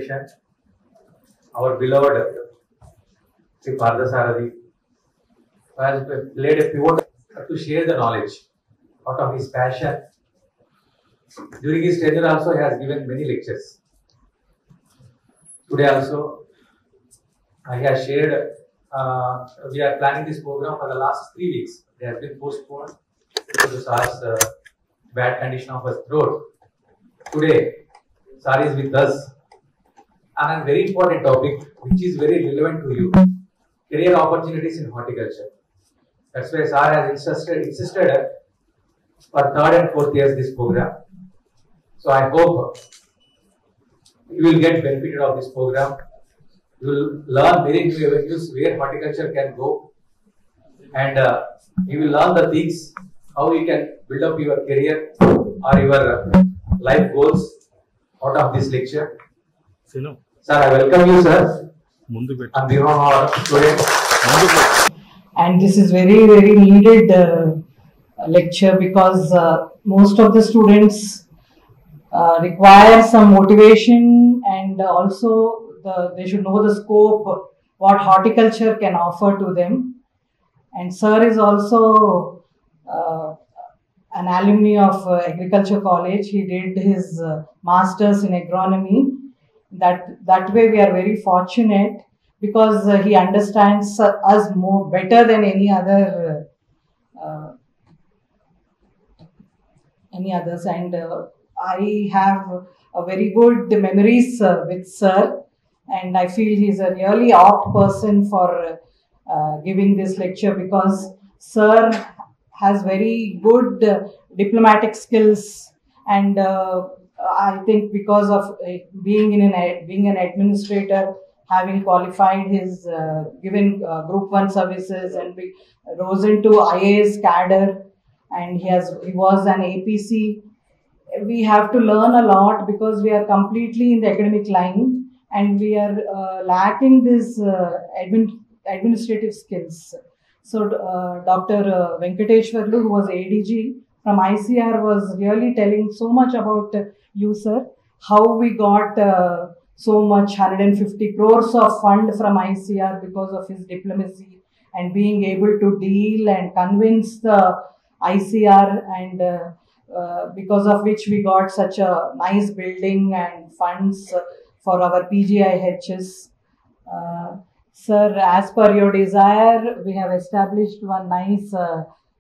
presentation, our beloved Sri Parthasarathi has played a pivot to share the knowledge out of his passion. During his tenure also he has given many lectures. Today also he has shared, we are planning this program for the last 3 weeks. They have been postponed due to Sar's bad condition of his throat. Today, Sar is with us on a very important topic which is very relevant to you, career opportunities in horticulture. That's why Sar has insisted for 3rd and 4th years this program. So I hope you will get benefited of this program. You will learn very new avenues where horticulture can go, and you will learn the things how you can build up your career or your life goals out of this lecture. Sir, I welcome you, sir. On behalf of our students. And this is very, very needed lecture because most of the students require some motivation, and also they should know the scope, what horticulture can offer to them. And sir is also an alumni of Agriculture College. He did his masters in agronomy. That way we are very fortunate because he understands us more better than any others. And I have a very good memories with sir, and I feel he is a really apt person for giving this lecture because sir has very good diplomatic skills, and I think because of being an administrator, having qualified his given Group 1 services, and rose into IAS cadre, and he was an APC. We have to learn a lot because we are completely in the academic line, and we are lacking this administrative skills. So Dr. Venkateshwarlu, who was ADG from ICR, was really telling so much about you, sir, how we got so much 150 crores of fund from ICR because of his diplomacy and being able to deal and convince the ICR, and because of which we got such a nice building and funds for our PGIHs. Sir, as per your desire, we have established one nice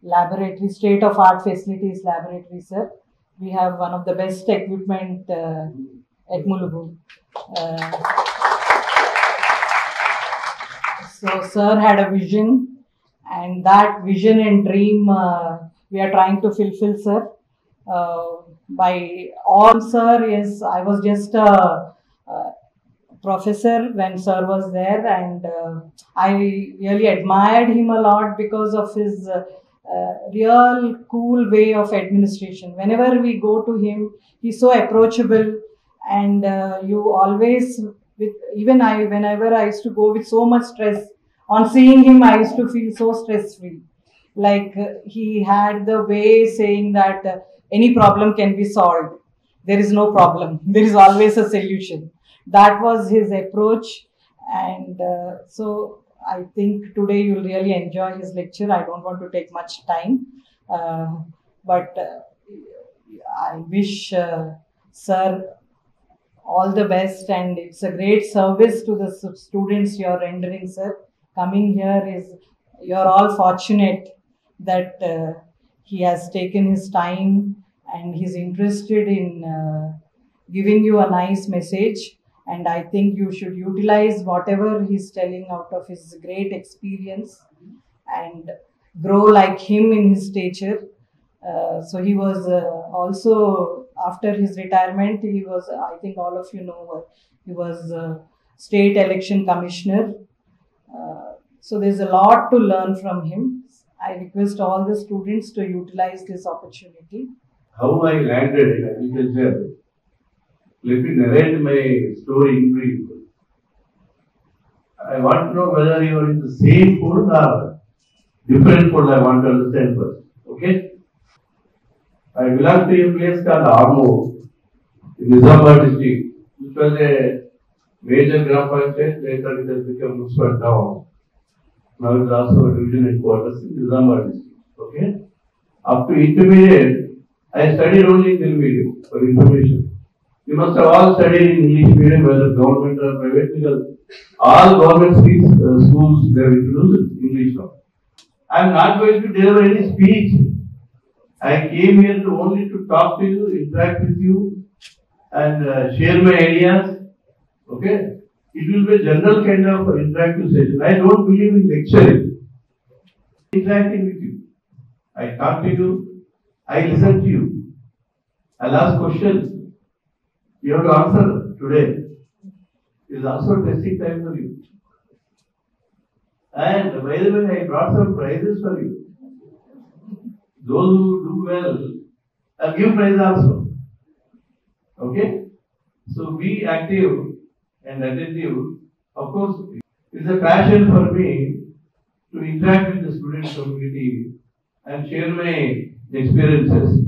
laboratory, state-of-art facilities laboratory, sir. We have one of the best equipment at Mulugu. So, sir had a vision, and that vision and dream we are trying to fulfill, sir. By all, sir, yes, I was just a professor when sir was there, and I really admired him a lot because of his real cool way of administration. Whenever we go to him, he's so approachable, and you always, whenever I used to go with so much stress, on seeing him I used to feel so stress free. Like he had the way saying that any problem can be solved. There is no problem. There is always a solution. That was his approach, and so I think today you will really enjoy his lecture. I don't want to take much time, but I wish sir all the best, and it's a great service to the students you are rendering, sir. Coming here you're all fortunate that he has taken his time and he's interested in giving you a nice message. And I think you should utilize whatever he's telling out of his great experience and grow like him in his stature. So he was also, after his retirement, he was, I think all of you know, he was state election commissioner. So there's a lot to learn from him. I request all the students to utilize this opportunity. How I landed in agriculture. Let me narrate my story in brief. I want to know whether you are in the same fold or different fold. I want to understand first. Okay? I belong to a place called Armo in Nizamabad district, which was a major Gram Panchayat, later it has become municipal town. Now it is also a division headquarters in Nizamabad district. Okay? Up to intermediate, I studied only in Telugu medium for information. You must have all studied in English medium, whether government or private, because all government schools they have introduced English now. I am not going to deliver any speech. I came here only to talk to you, interact with you, and share my ideas. Okay? It will be a general kind of interactive session. I don't believe in lecturing. Interacting with you. I talk to you. I listen to you. I'll ask questions. You have to answer today. It is also a testing time for you. And by the way, I brought some prizes for you. Those who do well, I'll give prize also. Okay? So be active and attentive. Of course, it's a passion for me to interact with the student community and share my experiences.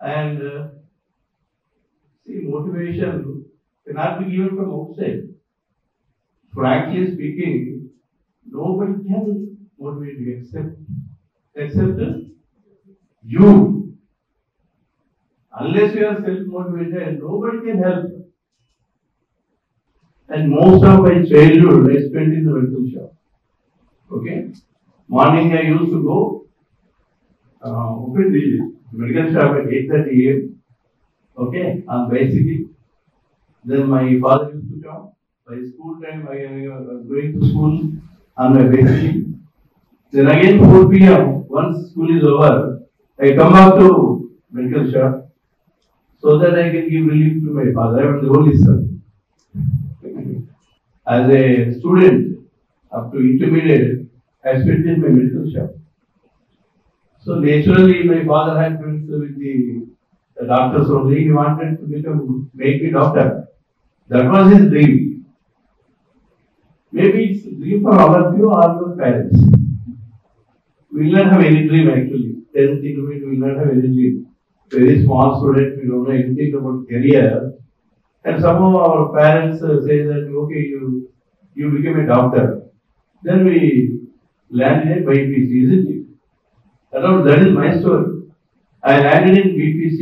And see, motivation cannot be given from outside. Frankly speaking, nobody can motivate you except you. Unless you are self-motivated, nobody can help. And most of my childhood I spent in the medical shop. Okay? Morning I used to go, open the medical shop at 8:30 a.m. Okay? On bicycle. Then my father used to come. By school time, I was going to school on my bicycle. Then again 4 p.m. once school is over, I come back to medical shop so that I can give relief to my father. I was the only son. As a student, up to intermediate, I spent in my medical shop. So naturally, my father had friends with the doctors only. He wanted to make me doctor. That was his dream. Maybe it's a dream for all of you or your parents. We will not have any dream actually. 10th intermediate, we will not have any dream. Very small student, we don't know anything about career. And somehow our parents say that, okay, you became a doctor. Then we landed in BPC, isn't it? That is my story. I landed in BPC.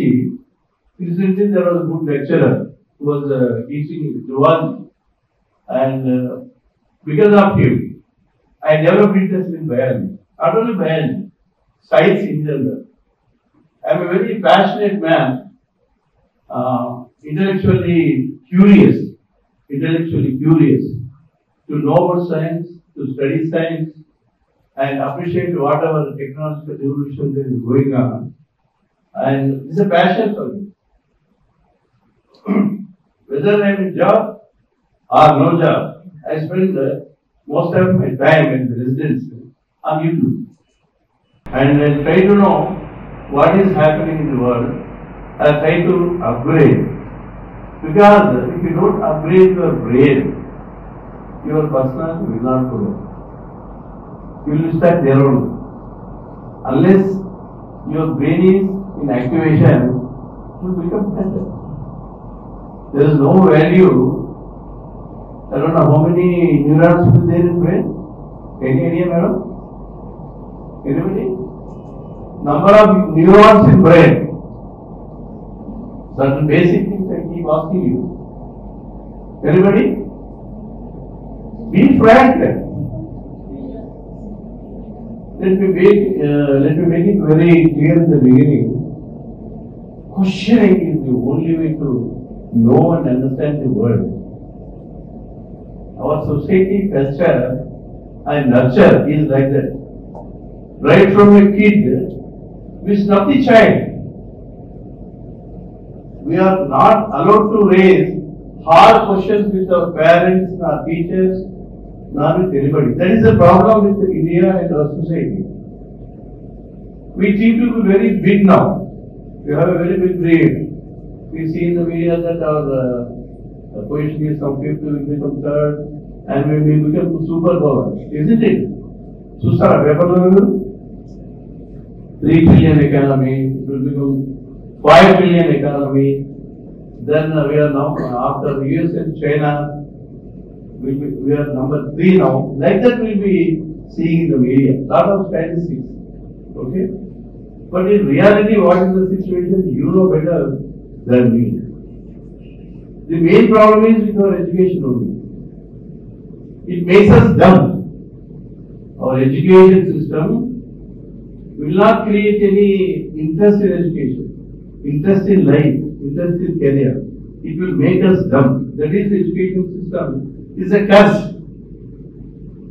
Recently there was a good lecturer who was teaching zoology. And because of him, I developed interest in biology. Not only biology, science in general. I am a very passionate man, intellectually curious, to know about science, to study science, and appreciate whatever technological evolution that is going on. And it's a passion for me. Whether I am in job or no job, I spend most of my time in residence on YouTube. And I try to know what is happening in the world. I try to upgrade. Because if you don't upgrade your brain, your personality will not grow. You will start there only. Unless your brain is in activation, you will become better. There is no value. I don't know how many neurons are there in brain. Any idea, madam? Anybody? Number of neurons in brain. Certain basic things I keep asking you. Anybody? Be frank then. Let me make it very clear in the beginning. Questioning is the only way to know and understand the world. Our society, culture and nurture is like that. Right from a kid, we stop the child. We are not allowed to raise hard questions with our parents, our teachers, nor with anybody. That is the problem with India and our society. We seem to be very big now. We have a very big dream. We see in the media that our position is some fifth, will become third, and we will become superpower. Isn't it? Susara, paper 3 trillion economy, it will become 5 trillion economy. Then we are now, after US and China, we are number 3 now. Like that we'll be seeing in the media. Lot of statistics. Okay? But in reality, what is the situation? You know better than me. The main problem is with our education only. It makes us dumb. Our education system will not create any interest in education, interest in life, interest in career. It will make us dumb. That is, the education system is a curse.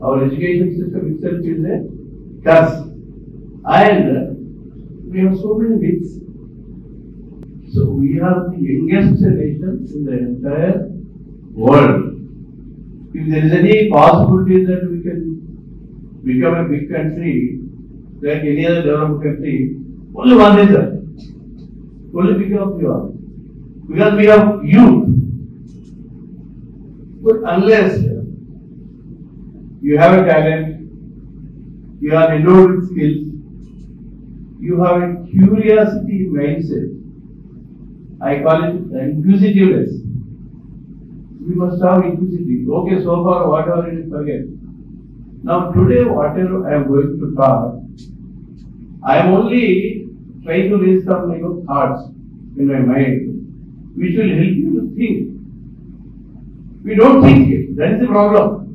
Our education system itself is a curse. And we have so many myths. So we are the youngest nation in the entire world. If there is any possibility that we can become a big country, like any other developed country, only one reason. Only because of you. Because we have youth. But unless you have a talent, you are endowed with skills, you have a curiosity mindset, I call it inquisitiveness. We must have inquisitivity. Okay, so far whatever it is, forget. Now today, whatever I am going to talk, I am only trying to raise some thoughts in my mind, which will help you to think. We don't think it. That is the problem.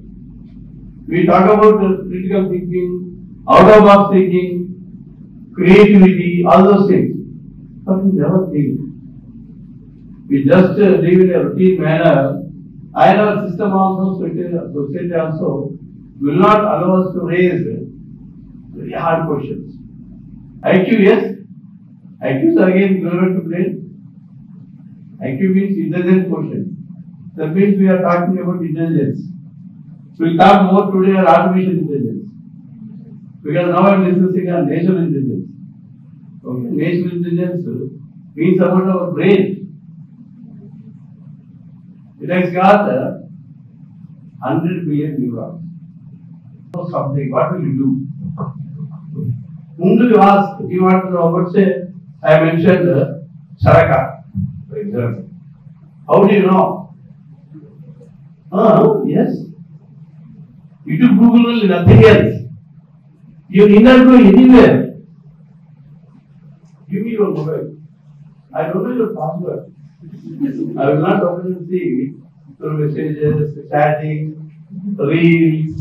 We talk about critical thinking, out of box thinking, creativity, all those things. But we never think. We just live in a routine manner. And our system also, society also, will not allow us to raise very hard questions. IQ, yes. IQs are again relevant to brain. IQ means intelligent quotient. That means we are talking about intelligence. We will talk more today on artificial intelligence. Because now I am discussing on natural intelligence. Okay. Natural intelligence means about our brain. It has got 100 billion neurons. Something, what will you do? Whom do you ask? If you want to know about, say, I mentioned Saraka, for example. How do you know? Yes. You do Google only, nothing else. You need not go anywhere. Give me your mobile. I don't know your password. I will not open and see through messages, chatting, reels,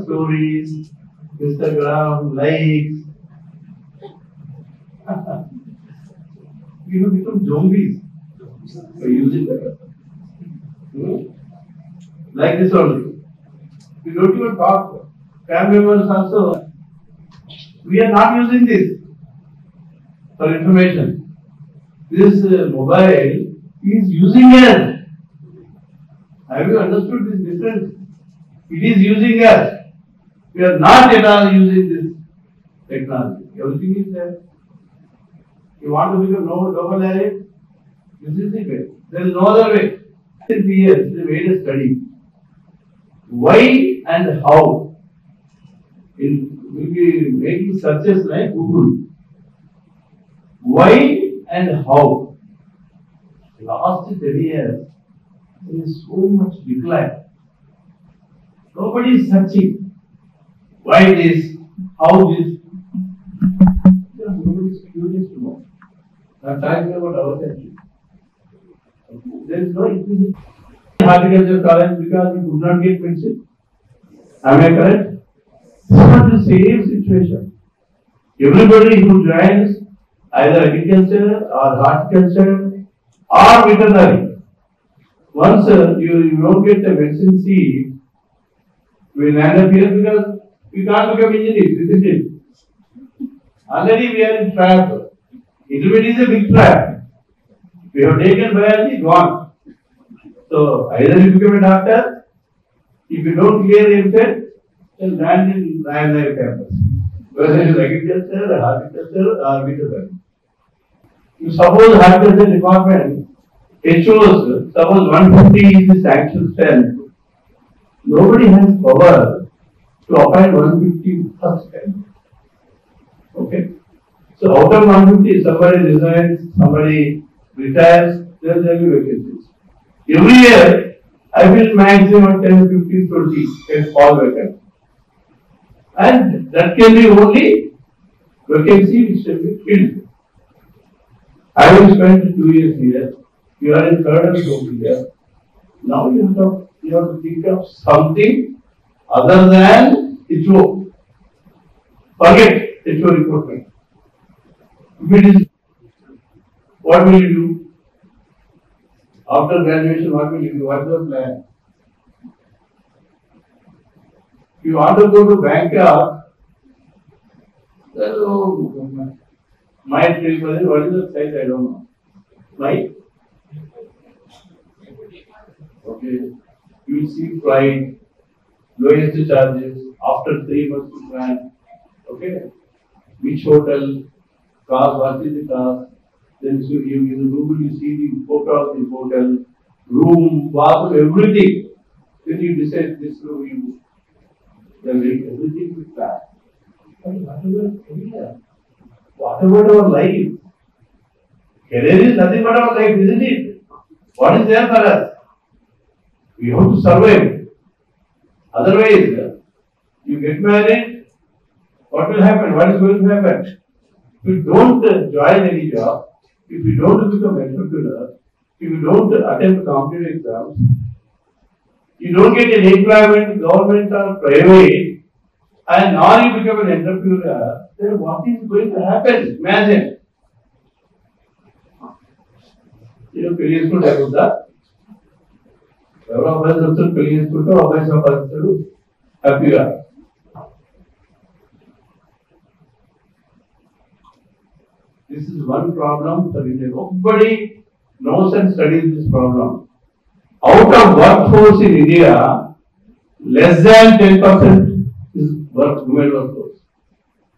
stories, Instagram, likes. You have become zombies by using that. Like this only. We don't even talk. Family members also. We are not using this for information. This mobile is using us. Have you understood this difference? It is using us. We are not at all using this technology. Everything is there. You want to become global area? This is the way. There is no other way. In years, they made a study. Why and how? We'll be making searches like Google. Why and how? Last 10 years, there is so much decline. Nobody is searching. Why this? How this? Nobody is curious to know. I am talking about our country. There is no increase in horticulture college because we could not get medicine. Am I correct? This is not the same situation. Everybody who joins either agriculture or horticulture or veterinary, once you don't get the medicine seed, we land up here because we can't become engineers, isn't it? Already we are in trap. Intermediate is a big trap. We have taken biology, gone. So either you become a doctor, if you don't clear the MSET, then land in IMI campus. Whether it is agriculture, horticulture, or veterinary. You suppose horticulture department, HOs, suppose 150 is the sanction strength. Nobody has power to appoint 150 first time. Okay? So out of 150, somebody resigns, somebody retires, there will be vacancies. Every year, I will maximum 10, 15, 20 can fall vacant. And that can be only vacancy which can be filled. I have spent 2 years here. You are in third and fourth year. Now you have to think of something other than HO. Forget HO recruitment. If it is, what will you do? After graduation, what will you do? What is the plan? If you want to go to Bangkok, then my trip, what is the site? I don't know. My? Okay. You will see flight, lowest charges, after 3 months to plan. Okay. Which hotel, cost, what is the cost? Then you in Google you see the photo of the hotel, room, bathroom, everything. Then you decide this room you then everything with that. What about our life? Career is nothing but our life, isn't it? What is there for us? We have to survive. Otherwise, you get married, what will happen? What is going to happen? If you don't join any job, if you don't become an entrepreneur, if you don't attempt competitive exams, you don't get an employment, government or private, and now you become an entrepreneur, then what is going to happen? Imagine. పెళ్లి చేసుకుంటే అవుతుందా? ఎవరో అబ్బాయి చెప్తారు పెళ్లి చేసుకుంటే అబ్బాయి సంపాదిస్తాడు హ్యాపీగా. This is one problem for India. Nobody knows and studies this problem. Out of workforce in India, less than 10% is women workforce.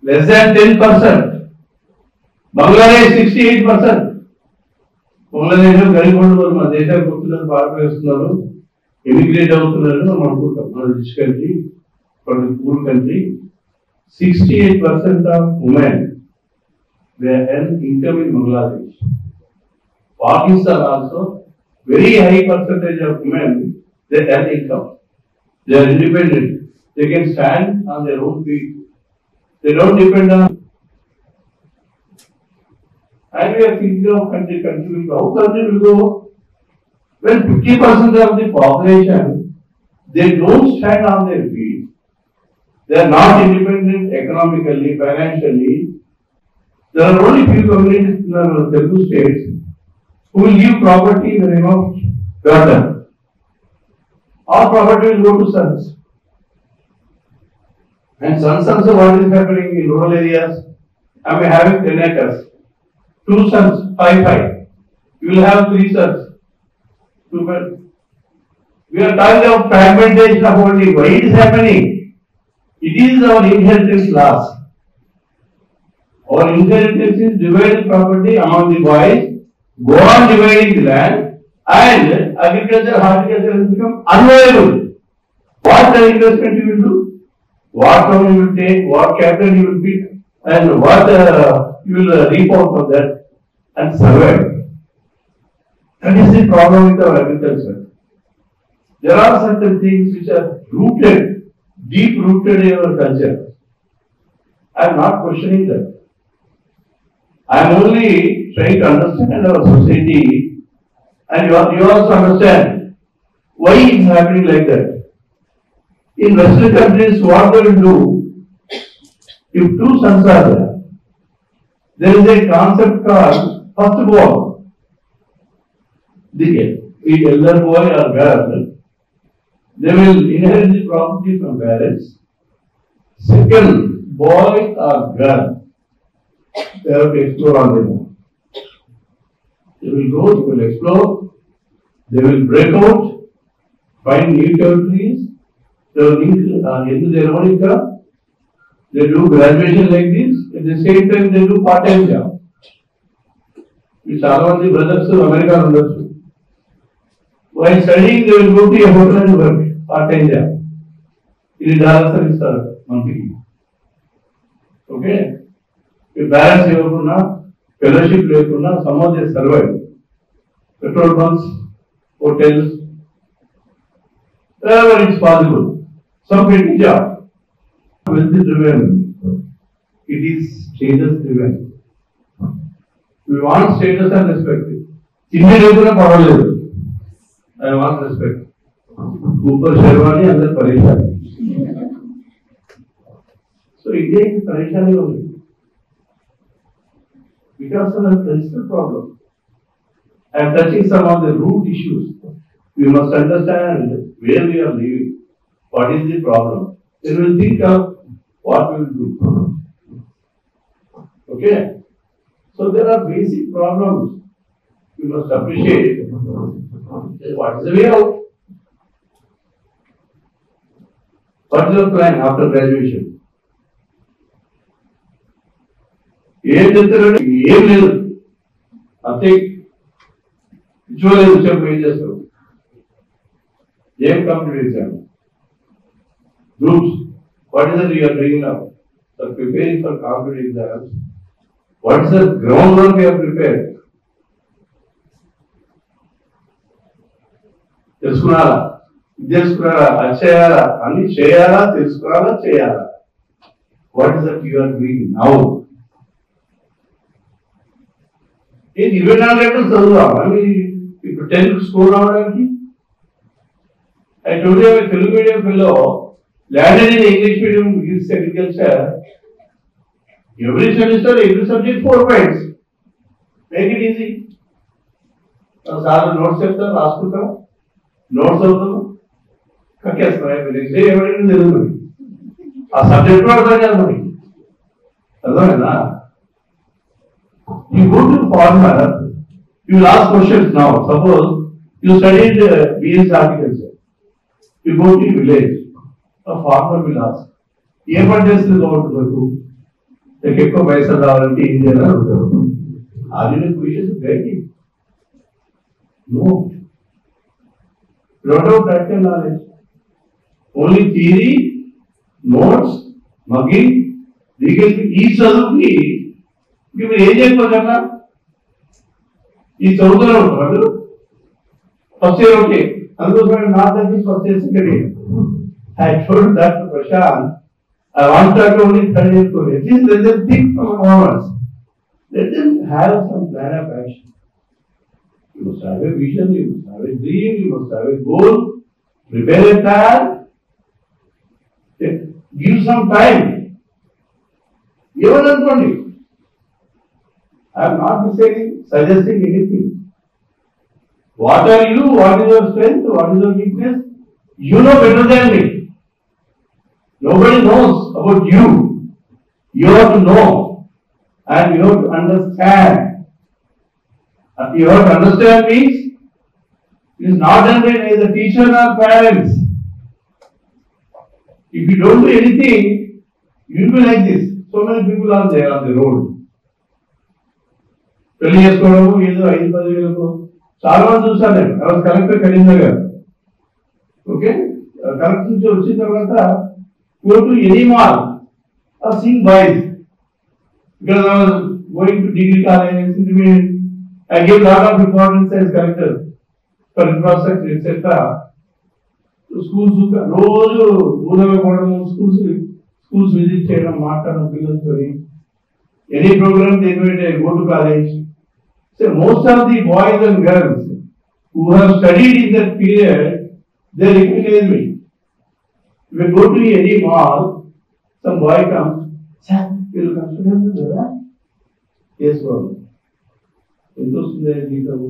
Less than 10%. Bangladesh 68%. Bangladesh Garib వాళ్ళు మన దేశానికి వస్తున్నారు, పారిపోయిస్తున్నారు, ఎమిగ్రేట్ అవుతున్నారు మనం అనుకుంటాం. మన rich country, poor country. 68% of women they earn income in Bangladesh. Pakistan also, very high percentage of women, they earn income. They are independent. They can stand on their own feet. They don't depend on. And we are thinking of country will go. How country will go? When 50% of the population, they don't stand on their feet. They are not independent economically, financially. There are only few communities in the Telugu states who will give property in the name of daughter. All property will go to sons. And sons also, what is happening in rural areas? I am having 10 acres. 2 sons, 5. You will have 3 sons. 2 men. We are talking about fragmentation of only. Why it is happening? It is our inheritance loss. Our inheritance is dividing property among the boys, go on dividing the land, and agriculture, horticulture has become unviable. What the investment you will do? What loan you will take? What capital you will pick? And what you will reap out of that and survive. That is the problem with our agriculture. There are certain things which are rooted, deep rooted in our culture. I am not questioning that. I am only trying to understand our society, and you also understand why it is happening like that. In Western countries, what they will do, if 2 sons are there is a concept called firstborn. The elder boy or girl, they will inherit the property from parents. Second boy or girl, they have to explore on their own. They will go, they will explore, they will break out, find new territories, they will into their own income, they do graduation like this, at the same time they do part-time job. చాలా మంది brothers America ఉండొచ్చు. While studying, they will go to a hotel and work part-time job. $3 ఇస్తారు మంత్కి. Okay, balance ఇవ్వకుండా, fellowship లేకుండా, some of they survive. Petrol bunks, hotels, wherever it's possible. Some petty job. Wealth driven. It is status driven. We want status and respect. Immediately parallel. I want respect. ऊपर शेरवानी अंदर परेशानी. So India is परेशानी हो गई. Because of the principal problem. I am touching some of the root issues. We must understand where we are living. What is the problem? Then we will think of what we will do. Okay? So there are basic problems. We must appreciate what is the way out. What is your plan after graduation? ఏం చెప్తారంటే ఏం లేదు అంతే చూడలేదు చెప్పు ఏం చేస్తారు ఏం కంప్లీట్ చేశాను groups what is that you are doing now for preparing for competitive exams what is the ground work you have prepared తెలుసుకున్నారా తెలుసుకున్నారా అది చేయాలా అన్ని చేయాలా తెలుసుకున్నారా చేయాలా what is that you are doing now ఇది 24 గంటలు చదువుదామని ఇప్పుడు 10th స్కోర్ రావడానికి I told you a Telugu medium fellow landed in English medium is agriculture. Every semester, every subject 4 points. Make it easy. Sir notes చెప్తాను రాసుకుంటాం notes అవుతాం కక్కేస్తాం next day ఎవరైనా తెలుగు ఆ subject కూడా అర్థం కాదు మనకి అర్థమైందా You go to farmer, you will ask questions now. Suppose you studied BS agriculture. You go to a village, a farmer will ask, ఏ పంట చేస్తుంది బాగుంటుంది నాకు ఎక్కువ పైసలు రావాలంటే ఏం చేయాలని అడుగుతారు ordinary questions breaking no lot of practical knowledge. Only theory, notes, mugging, legal ఈ చదువుకి మీరు ఏం చేయకపోతే ఈ చదువుతూనే ఉంటారు ఫస్ట్ ఇయర్ ఓకే అందుకోసం నా దగ్గర first year second year I told doctor Prashant I want to talk only third year course it is let them think for moments let them have some plan of action you must have a vision you must have a dream you must have a goal prepare a plan give some time ఏమనుకోండి I am not suggesting anything. What are you? What is your strength? What is your weakness? You know better than me. Nobody knows about you. You have to know and you have to understand. You have to understand means it is not done by either teacher or parents. If you don't do anything, you will be like this. So many people are there on the road. పెళ్లి చేసుకోవడము ఏదో 5-10 వేలకు చాలా మంది చూసాను నేను collector Karimnagar okay collector నుంచి వచ్చిన తర్వాత go to any mall or seeing boys because I was going to degree college intermediate I gave lot of importance as collector for infrastructure etc. schools రోజు ఊళ్ళో పోవడం schools visit చేయడం మాట్లాడడం పిల్లలతో any program they go to college. So most of the boys and girls who have studied in that period, they recognize me. If I go to any mall, some boy comes, sir, you will consider the brother? Yes, sir. Entost the detail.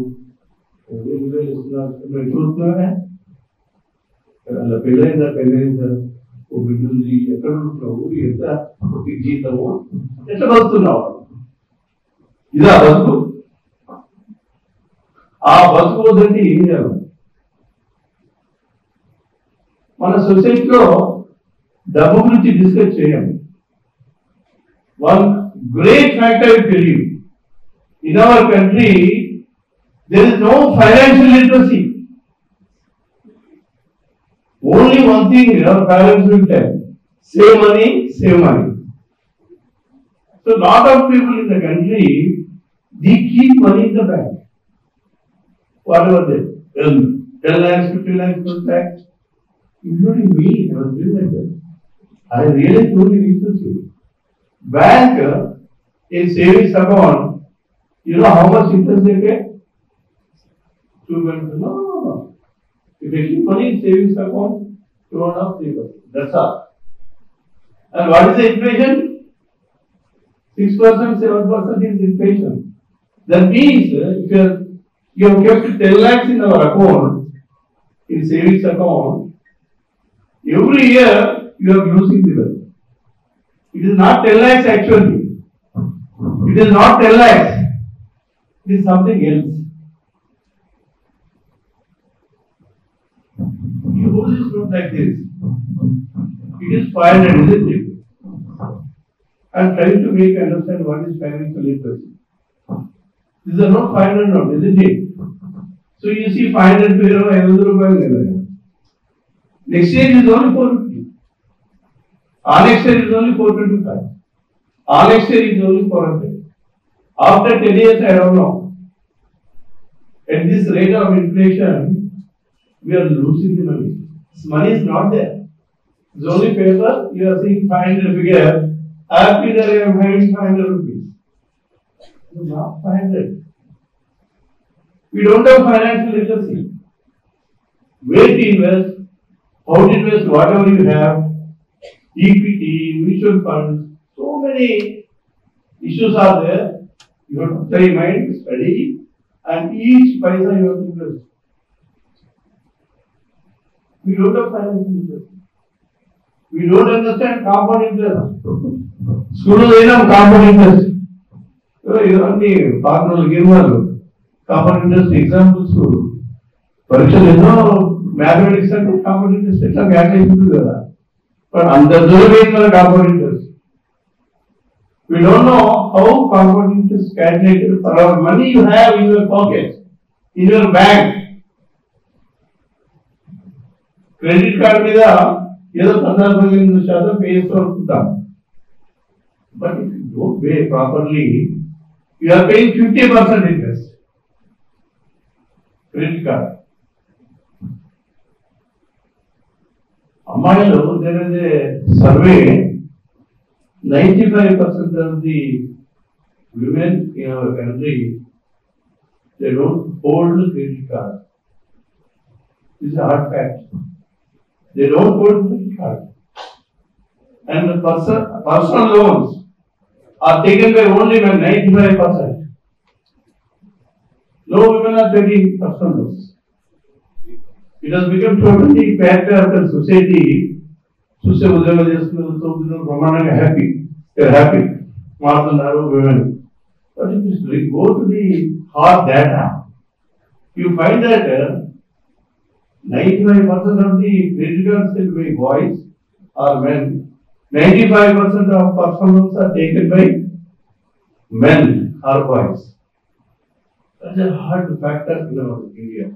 Everywhere is not. My truth no hai. Allah pehla inda pehla वो बिल्कुल जी ఎక్కడ ఉంటావు ఎంత జీతము ఎట్లా బతుకున్నావు ఇదా బతుకు ఆ బతుకు వద్దంటే ఏం చేయాలి మన సొసైటీలో డబ్బు గురించి డిస్కస్ చేయండి one great factor I tell you in our country there is no financial literacy Only one thing our parents will tell, save money, save money. So lot of people in the country, they keep money in the bank. Whatever they 10 lakhs, 50 lakhs, 1 lakh. including me, I was doing like that. I really truly need to see. Bank, in savings account, you know how much interest they pay? 2%. No. If you keep money in savings account, 2.5%, 3%. That's all. And what is the inflation? 6%, 7% is inflation. That means if you have kept 10 lakhs in our account, in savings account, every year you are losing the wealth. It is not 10 lakhs actually. It is not 10 lakhs. It is something else. You always look like this. It is 500, isn't it? I am trying to make you understand what is financial literacy. These are not 500 notes, isn't it? So you see 500 to 500. Next year is only 450. Next year is only 425. Next year is only 400. After 10 years, I don't know. At this rate of inflation, we are losing the money. This money is not there. It's only paper, you are seeing 500 figure. Happy that I am having 500 rupees. Not 500. We don't have financial literacy. Where to invest, how to invest whatever you have, equity, mutual funds, so many issues are there. You have to study mind, study, and each paisa you have to invest. We don't have financial literacy. We don't understand compound interest. School is compound interest. ఇవన్నీ పాత్రలు గీర్వాళ్ళు compound interest examples పరీక్షలు ఎన్నో mathematics అంటే compound interest ఎట్లా math అయిపోతుంది కదా but అంత దూరం మన compound interest we don't know how compound interest is calculated for our money you have in your pocket in your bank credit card మీద ఏదో 14-15% పే చేస్తూ అనుకుంటాం but if you don't pay properly you are paying 50% interest. Credit card. Ammayilu, there is a survey, 95% of the women in our country, they don't hold credit card. This is a hard fact. They don't hold credit card. And the personal loans are taken by only men, 95%. No women are taking personal loans. It has become totally patriarchal society. Susya Udayama Jasna, Brahmana happy. They are happy. Marthandaru women. But if you go to the hard data, you find that 95% of the credit cards taken by boys are men. 95% of personal loans are taken by men or boys. That's a hard factor in our India.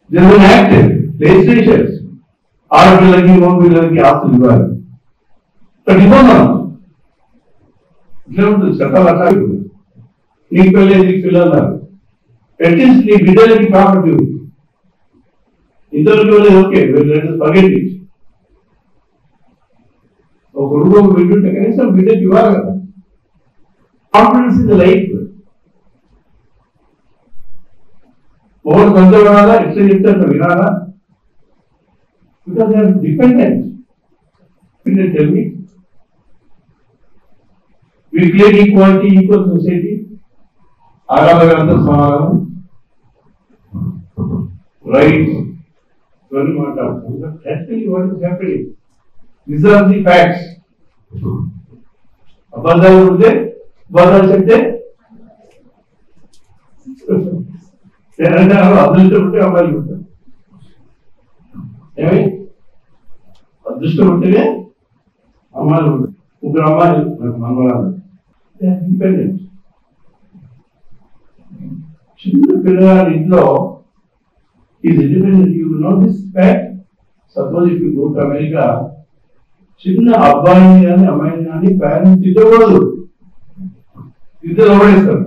There is an act, legislations. ఆడపిల్లకి మగపిల్లలకి ఆస్తులు ఇవ్వాలి but ఇవ్వమనం ఇట్లా ఉంటుంది చట్టాలు అట్లా నీకు పెళ్ళి నీకు పిల్లలు అట్లీస్ట్ నీ బిడ్డలకి ప్రాపర్టీ ఉంది ఇద్దరికి ఓకే పగెట్టి ఒక కొడుకు వింటుంటే కనీసం బిడ్డకి ఇవ్వాలి కదా కాన్ఫిడెన్స్ ఇన్ ద లైఫ్ ఒకటి కొంత వినాలా ఎట్లా చెప్తే వినాలా because they are dependent tell me we clear equality equal society ఆడవాళ్ళంతా సమానం రైట్స్ ఇవన్నీ మాట్లాడుతున్నాం actually what is happening these are the facts అబద్ధాలు ఉంటే అబద్ధాలు చెప్తే అదృష్టం ఉంటే అమ్మాయిలు ఉంటారు ఏమి అదృష్టం ఉంటేనే అమ్మాయిలు ఉంటారు ముగ్గురు అమ్మాయిలు మనవరాలు డిపెండెంట్ చిన్న పిల్లగాడి ఇంట్లో is independent you know this fact suppose if you go to America చిన్న అబ్బాయిని కానీ అమ్మాయిని కానీ పేరెంట్స్ తిట్టకూడదు ఇద్దరు ఎవడేస్తారు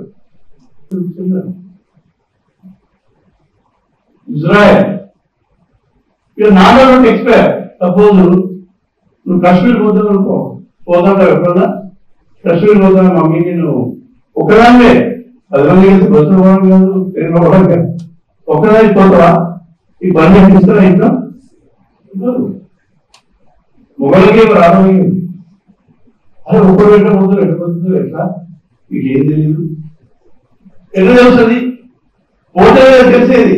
Israel You are not an expert. Suppose నువ్వు కాశ్మీర్ పోతావు అనుకో, పోతావు ఎప్పుడన్నా కాశ్మీర్ పోతావు మమ్మీ నేను ఒకదాన్నే 10 మంది కలిసి బస్సులు పోవడం కాదు, ట్రైన్ పోవడం కాదు, ఒక్కదాన్ని పోతావా? ఈ బండి ఇస్తారా ఇంట్లో? మొబైల్కి రావడం అదే ఒక్కరు ఎట్లా పోతారు, ఎట్లా పోతుందో ఎట్లా మీకు ఏం తెలియదు. ఎట్లా తెలుస్తుంది? పోతే తెలిసేది.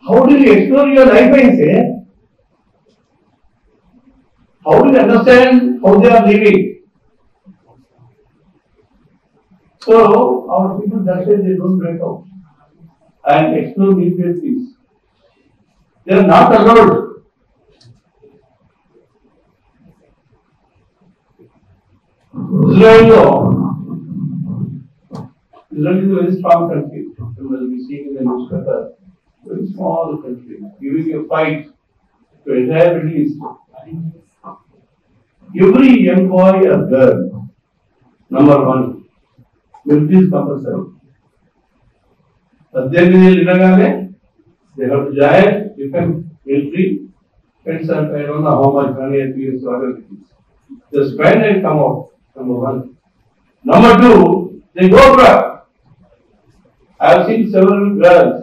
How do you explore your life అయితే how do you understand how they are living? So our people that way they don't break out and explore new places. They are not allowed. Israel is a very strong country. You will be seeing in the newspaper. Very small country giving a fight to entire Middle East. Every young boy or girl, number one, military is compulsory. They have to join different military. Depends on I don't know how much money and years whatever it is. They spend and come out. Number one. Number two, they go abroad. I have seen several girls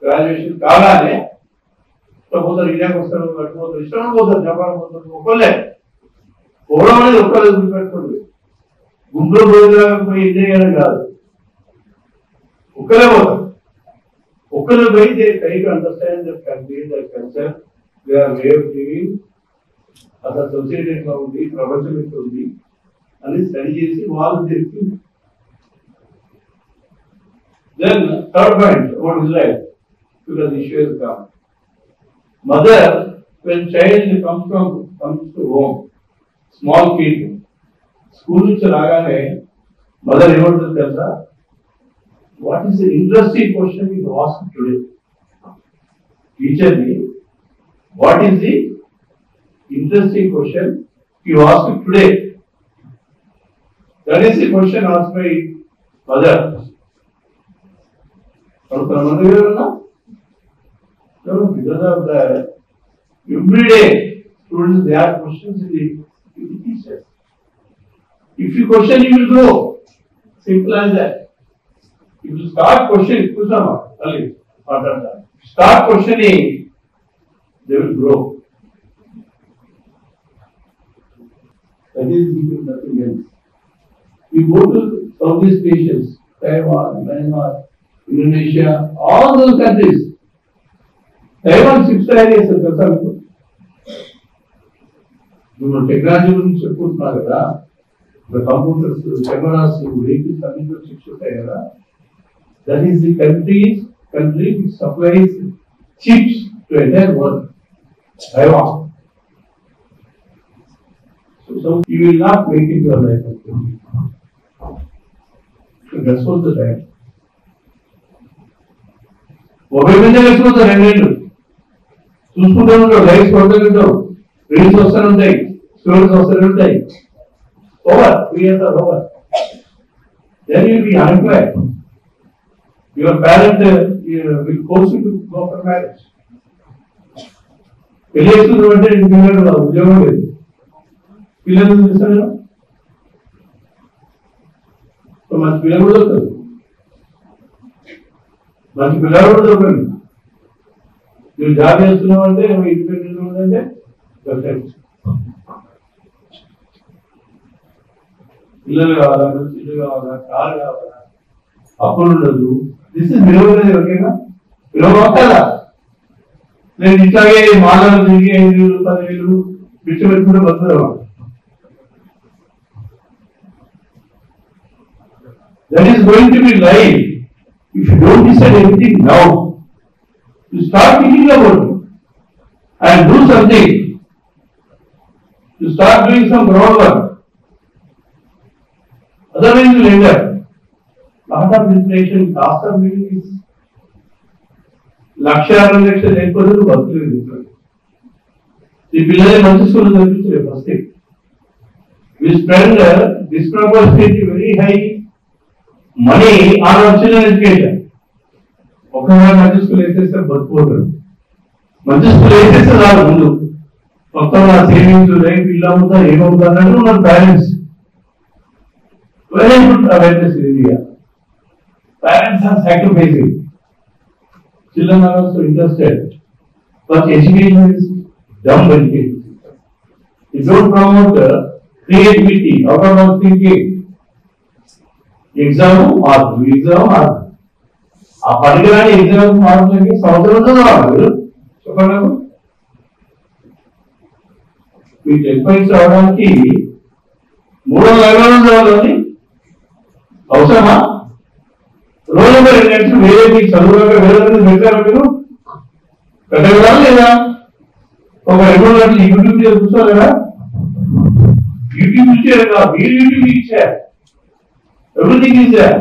graduation కాగానే పోతారు, ఇండియాకి వస్తారు, పోతారు, ఇష్టం పోతారు, Japan పోతారు, ఒక్కలే పోవడం అనేది ఒక్కలే గుర్తుపెట్టుకోండి. గుంటూరు రోజుగా పోయి ఎంజాయ్ చేయడం కాదు, ఒక్కలే పోతారు. ఒక్కరు పోయి they try to understand the country, the culture, there way of living, అసలు సొసైటీ ఎట్లా ఉంది, ప్రపంచం ఎట్లా ఉంది అని స్టడీ చేసి వాళ్ళు తెలిసి. Then third point about Israel, because issue has come. Mother, when child comes to home, small kid, school నుంచి రాగానే మదర్ ఏమంటుంది తెలుసా? What is the interesting question you ask today? Teacher ని what is the interesting question you ask today? That is the question asked by mother. కొంతమంది ఎవరన్నా because of that, every day students they have questions in the teachers. If you question, you will grow. Simple as that. If you start questioning, start questioning, they will grow. That is nothing else. You go to Southeast nations, Taiwan, Myanmar, Indonesia, all those countries. Taiwan 6 areas తెలుసా మీకు? నువ్వు technology గురించి చెప్పుకుంటున్నావు కదా, computers, cameras, vehicles అన్నింటిలో chips ఉంటాయి కదా. That is the country which supplies chips to entire world. Taiwan. So you will not make it your life. That's what the time. Mobile మీద వేసుకుంటారు, 2 ఏళ్ళు చూసుకుంటూ ఉంటావు, లైక్స్ కొడుతూ ఉంటావు, రీల్స్ వస్తూనే ఉంటాయి, స్టోరీస్ వస్తూనే ఉంటాయి. Over 3 years are over. Then you will be unemployed. Your parent will force you to go for marriage. పెళ్లి చేసుకుంటూ అంటే పిల్లలు ఉద్యోగం లేదు, పిల్లలు చూస్తాను మంచి పిల్లలు కూడా దొరుకుతారు, మంచి పిల్లలు కూడా దొరకండి. మీరు జాబ్ చేస్తున్నావు అంటే ఇండిపెండెంట్ ఉందంటే పిల్లలు కావాలా, ఇల్లు కావాలా, కారు కావాలా, అప్పులు ఉండదు. దిస్ ఇస్ విలువ ఓకేనా? విలువ కదా. నేను ఇట్లాగే మాటలు తిరిగి 5,000, 10,000 పిచ్చి పెట్టుకుంటే బతుకుతావా? That is going to be life. If you don't decide anything now, you start thinking about it and do something. You start doing some groundwork. Otherwise, you will end up. Lot of inflation, cost of living is 1,00,000 లేకపోతే నువ్వు బతుకులేదు. ఈ పిల్లలే మంచి school చదివించలేదు. First thing, we spend disproportionately very high money on our children education. ఒకవేళ మంచి school వేసేస్తే బతుకుపోతాడు. మంచి స్కూల్ వేసేస్తే రాదు ముందు మొత్తం నా సేవింగ్స్ లైఫ్ ఇలా అవుతా ఏమవుతా అన్నట్టు ఉన్నారు parents. Very good awareness in India. Parents are sacrificing. Children are also interested. But education is dumb education. You don't promote creativity, out of box thinking. Exam mark. ఆ పనికిరాని ఎగ్జామ్ మార్కులకి సంవత్సరం చదవాలి. చెప్పండి మీ 10 points రావడానికి 300 చదవాలి అవసరమా? రోజు వేరే మీకు చదువుగా వేరే పెట్టారా మీరు? పెట్టగలరా లేదా? ఒక 2 గంటలు యూట్యూబ్ చూస్తారు కదా, యూట్యూబ్ ఇచ్చారు కదా, మీరు యూట్యూబ్ ఇచ్చారు. Everything is there.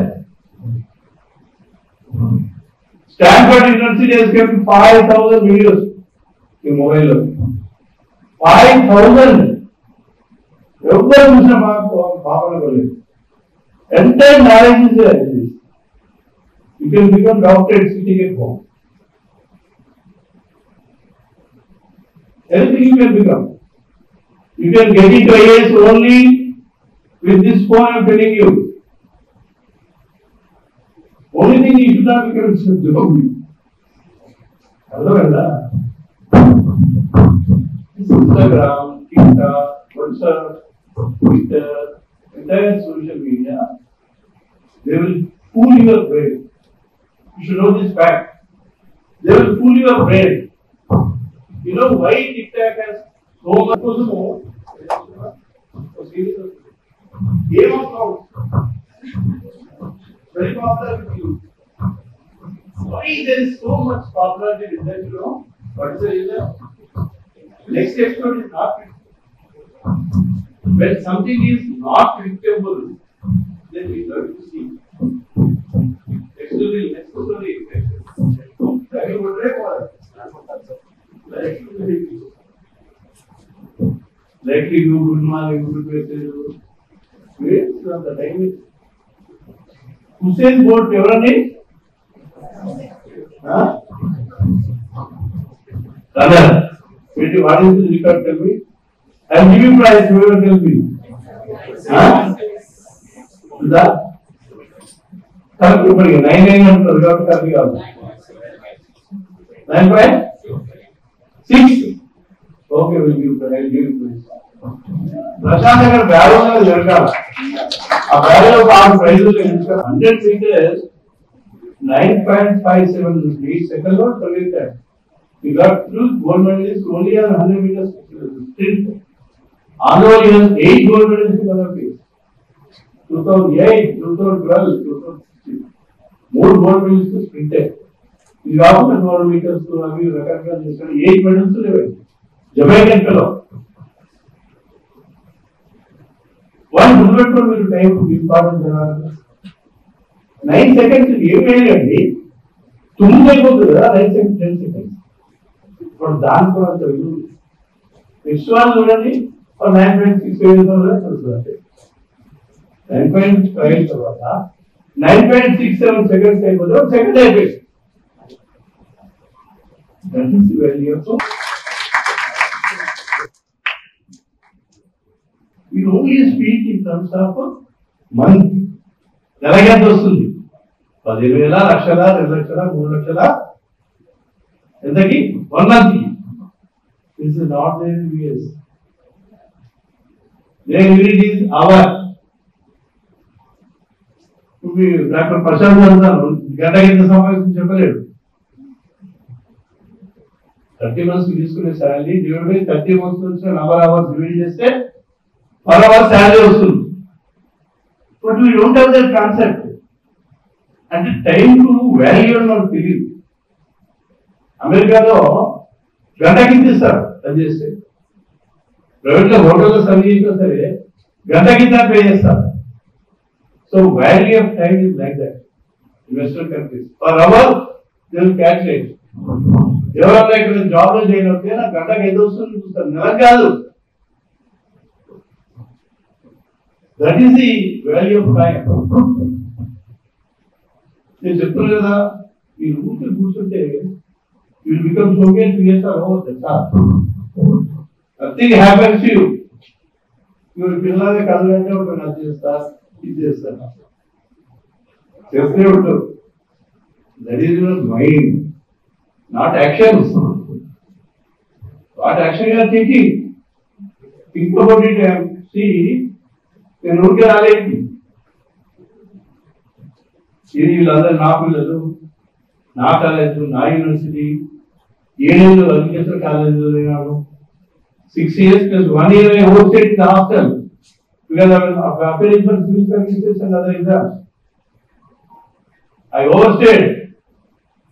Stanford University has kept 5,000 videos in mobile. 5,000. ఎవరు చూసిన బాగుండలేదు. Entire knowledge is there. You can become doctorate sitting at home. Anything you can become. You can get into IAS only with this phone I am telling you. Only thing you should not become is job. Hello, Instagram, TikTok, WhatsApp, Twitter, entire social media, they will fool your brain. You should know this fact. They will fool your brain. You know why TikTok has so much more? Game of Thrones. Very popular with you. Why there is so much popularity with that, you know? What is the reason? Next episode is not predictable. When something is not predictable, then we learn to see. Next story. Likely you good morning, good message. Wait, the time is. Hussein Bolt ఎవరండి? Brother, what is the record? Tell me. I am giving prize. Whoever tell me. That. Correct. Upari 99 అంటారు కాబట్టి correct కాదు. 9.6. Okay, will give prize. Prashanth గారు bag ఉన్నది జరగాల. ఆ bag లో 6 ప్రైజులు 100 meters 9.57 seconds or 20. He got 2 gold medals only on 100 meters sprint. Annual he has 8 gold medals in Olympics. 2008, 2012, 2016. More gold medals to sprint. He got 100 meters to record 8 medals to level. Jamaican fellow. One bullet for me to time to be part of the 9 seconds ఏం వేయండి 9 అయిపోతుంది కదా 9 seconds 10 seconds ఇప్పుడు దాని కూడా next one చూడండి 9.6 తెలుస్తుంది 9.5 తర్వాత 9.67 seconds అయిపోతుంది సెకండ్ అయిపోయింది. That is very useful. We only speak in terms of month. నెలకెంత వస్తుంది? 10,000, లక్షల, 2 లక్షల, 3 లక్షల, ఎంతకి? 1 month. This is not there in years. Their unit is hour. Doctor Prashant అంటారు గంటకి ఎంత సంపాదించి చెప్పలేడు. 30 months తీసుకునే శాలరీ డివైడ్ బై 30 months వచ్చిన నెంబర్ అవర్స్ డివైడ్ చేస్తే per hour salary వస్తుంది. But we don't have that concept. And the time to value not తెలియదు. అమెరికాలో గంటకి ఇస్తారు అది చేస్తే, ప్రైవేట్ లో హోటల్లో సర్వీస్ చేసినా సరే గంటకి పే చేస్తారు. So value of time is like that in western countries. Per hour they will calculate. ఎవరైనా ఇక్కడ జాబ్ లో చేయడం గంటకి ఎంత వస్తుంది చూస్తారు, నెలకు కాదు. That is the value of time. నేను చెప్తున్నా కదా, ఈ ఊరికి కూర్చుంటే You will become Soviet 2 years or over. That's all. Nothing happens to you. You will feel like a calendar or not just that. It is just that is your mind, not actions. What action you are taking? Think about it and see. Then look at it. వీళ్ళందరూ నా పిల్లలు, నా college, నా university, 7 ఏళ్ళు agriculture కాలేజీలో చదివినాను. 6 years plus 1 year I hosted in the hostel because I was appearing for civil services and other exams. I overstayed.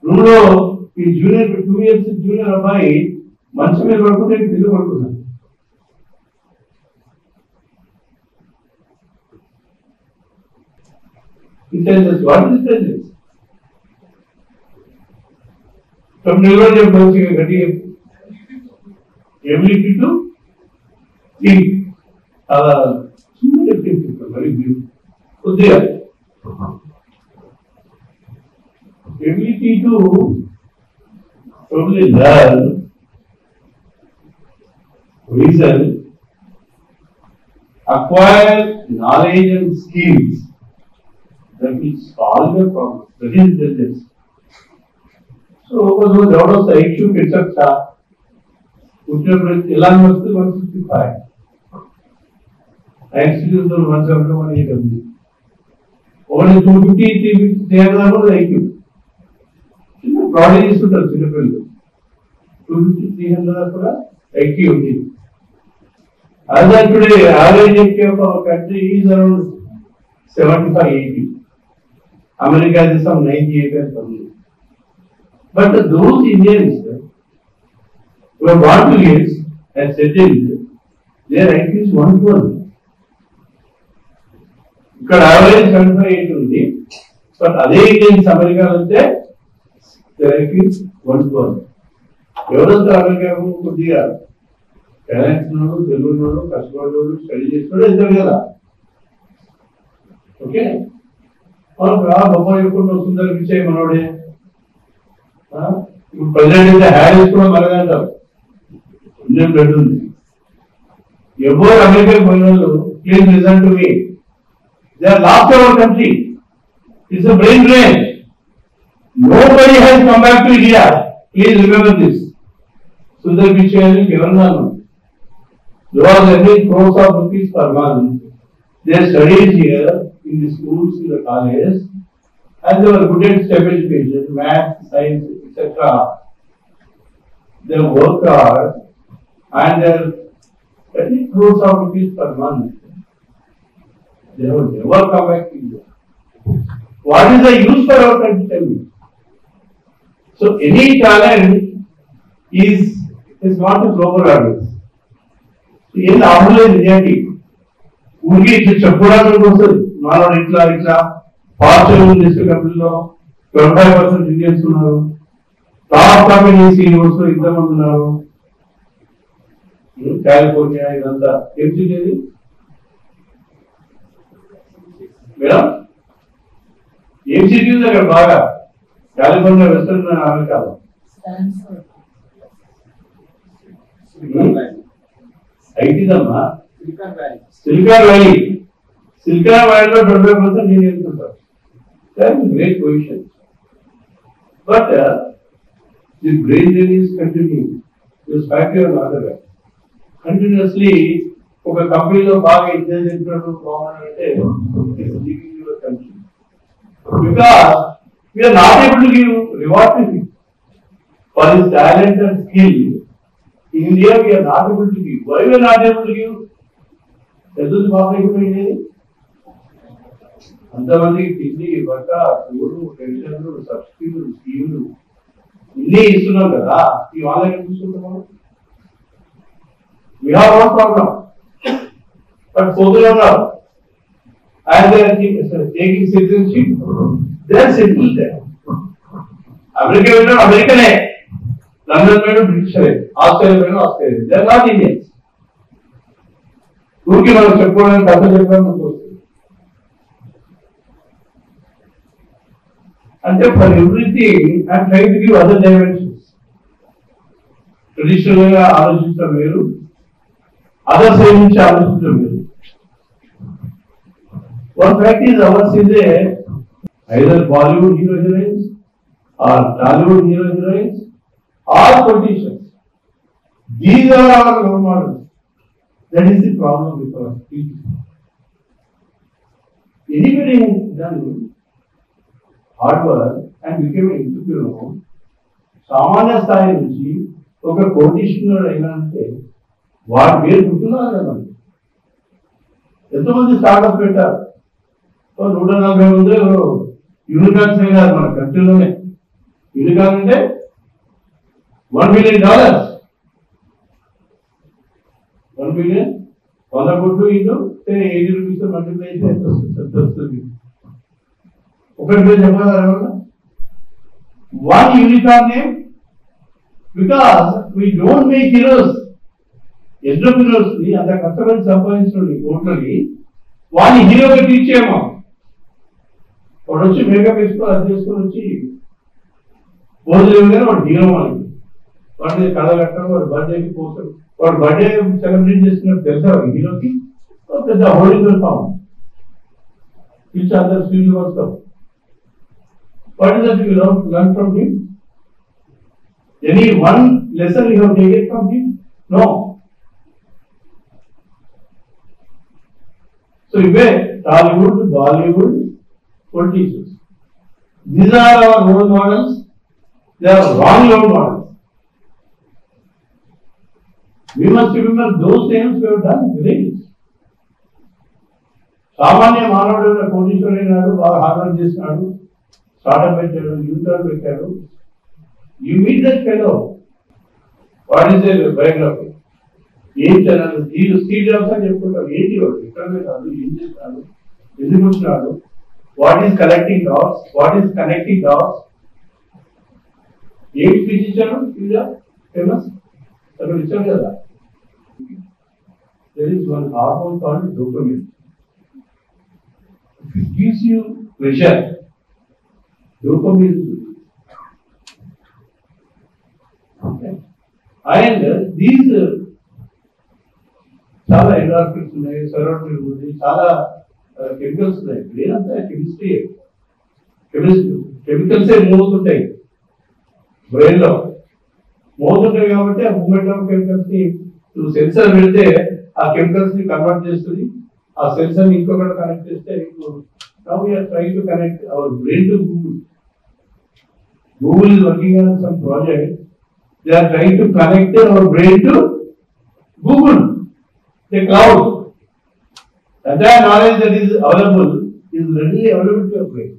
Room లో ఈ junior 2 years junior అబ్బాయి మంచి మీద పడుకుంటే తిరిగి పడుకున్నాను. Intelligence. What is intelligence? From neurology of ability to think. Very beautiful. Ability to probably learn, reason, acquire knowledge and skills that will solve your problem. That is intelligence. So, out of the IQ gets up, Elon Musk 165. Einstein 171. Only 250, 350, they have the IQ. Broadly is to 250, 300 IQ. As of today, average IQ of our country is around 75, 80. America is some 98 and something. But those Indians who have gone to years and settled, their IQ is 112. Because average 75, 80 only. But other Indians, America, their IQ is 112. Everyone America could be a talent, customer, study, okay? और बाबा ये को सुंदर विषय मनोड़े president Harris को मरगा था Indian president ever American बोलनो please listen to me they are last our country it's a brain drain nobody has come back to India please remember this सुंदर विषय ने केवलनानु दो are every crores of rupees per month they studied here in the schools, in the colleges, and they were good at STEM education, math, science, etc. They work hard and they are getting crores of rupees per month. They will never come back to India. What is the use for our country? Tell me. So any talent is not a global audience. In the Abdullah Niyati, ఊరికి చెప్పుకోవడానికి వస్తుంది మనోడు ఇట్లా ఇట్లా fortune list కంపెనీలో 25% Indians ఉన్నారు top company CEOs ఇంతమంది ఉన్నారు కాలిఫోర్నియా ఇదంతా ఏం చేసేది మేడం ఏం సిటీ ఉంది అక్కడ బాగా కాలిఫోర్నియా వెస్టర్న్ అమెరికాలో ఐటీదమ్మా Silicon Valley. Silicon Valley లో 25% Indians ఉంటారు. That's a great position. But the brain drain is continuing. This factor or another way. Continuously, ఒక కంపెనీలో బాగా intelligent బాగున్నారంటే it's leaving your country. Because we are not able to give reward to him. For his talent and skill, in India we are not able to give. Why we are not able to give? ఎందుకు బాగైపోయింది అంతమందికి తిండి బట్ట చూడు పెన్షన్లు సబ్సిడీలు స్కీములు ఇన్ని ఇస్తున్నాం కదా ఈ వాళ్ళకి చూసుకుంటాం we have one problem but focus on that and they are taking citizenship they are settled there America వెళ్ళిన అమెరికనే లండన్ వెళ్ళిన బ్రిటిషరే ఆస్ట్రేలియా వెళ్ళిన Australia they are not Indians ఊరికి మనం చెప్పుకోవడానికి కథ చెప్పడానికి వస్తుంది అంటే for everything I try to give other dimensions traditional గా ఆలోచించడం వేరు, అదర్ సైడ్ నుంచి ఆలోచించడం వేరు. One fact is ours is either Bollywood hero heroines or Tollywood hero heroines or politicians. These are our role models. That is the problem with our people. Anybody has done hard work and became an entrepreneur, సామాన్య స్థాయి నుంచి ఒక కోటీశ్వరుడు అయినా అంటే వాడి పేరు గుర్తున్నారు కదా. ఎంతమంది స్టార్ట్అప్ పెట్టారు, 140 మంది యూనికార్న్స్ అయినారు మన కంట్రీలోనే. యూనికార్న్ అంటే $1 billion, 1 billion 100 కోట్లు ఇంటూ 80 రూపీస్ మల్టిప్లై చేస్తే ఎంత వస్తుంది? ఒకటి పేరు చెప్పగలరా ఎవరన్నా? One unicorn name, because we don't make heroes. Entrepreneurs ని అంత కష్టపడి సంపాదించిన కోట్లని వాడిని హీరోగా టీచ్ చేయమా. వాడు వచ్చి మేకప్ వేసుకొని అది చేసుకొని వచ్చి పోజులేవు కానీ వాడు హీరో మనకి. వాడి కథ కట్టడం, వాడు బర్త్డేకి పోతాడు, వాడు బర్త్డే సెలబ్రేట్ చేస్తున్నట్టు తెలుసా హీరోకి? పెద్ద హోల్డింగ్ పెడతాము పిచ్చి అందరు స్పీడ్ వస్తాం. What is that you learn from him? Any one lesson you have taken from him? No. So you wear Tollywood, Bollywood, politicians. These are our role models. They are wrong role models. We must remember those things we have done great. సామాన్య మానవుడు కోటీశ్వరుడు అయినాడు, బాగా hard work చేసినాడు, startup పెట్టాడు, unicorn పెట్టాడు. You meet that fellow, what is their biography, ఏం చదవాలి, స్టీవ్ జాబ్స్ అని చెప్పుకుంటారు. ఏంటి వాడు ఎక్కడ పెట్టాడు, ఏం చేస్తాడు, ఎందుకు వచ్చినాడు, what is collecting dots, what is connecting dots. ఏం స్పీచ్ ఇచ్చాడు స్టీవ్ జాబ్స్? ఫేమస్ అక్కడ ఇచ్చాడు కదా. There is one hormone called dopamine. It gives you pleasure. Dopamine. Okay. And these చాలా ఎండార్ఫిన్స్ ఉన్నాయి, సెరోటోనిన్ ఉంది, చాలా కెమికల్స్ ఉన్నాయి. లేదంటే కెమికల్సే మూవ్ అవుతుంటాయి బ్రెయిన్ లో, మూవ్ అవుతుంటాయి కాబట్టి ఆ మూవ్మెంట్ ఆఫ్ కెమికల్స్ ని సెన్సర్ పెడితే ఆ కెమికల్స్ ని కన్వర్ట్ చేస్తుంది. ఆ సెన్సర్ ని ఇంకొకటి కనెక్ట్ చేస్తే now we are trying to connect our brain to Google. Google is working on some project. They are trying to connect our brain to Google, the cloud. And that knowledge that is available is readily available to your brain.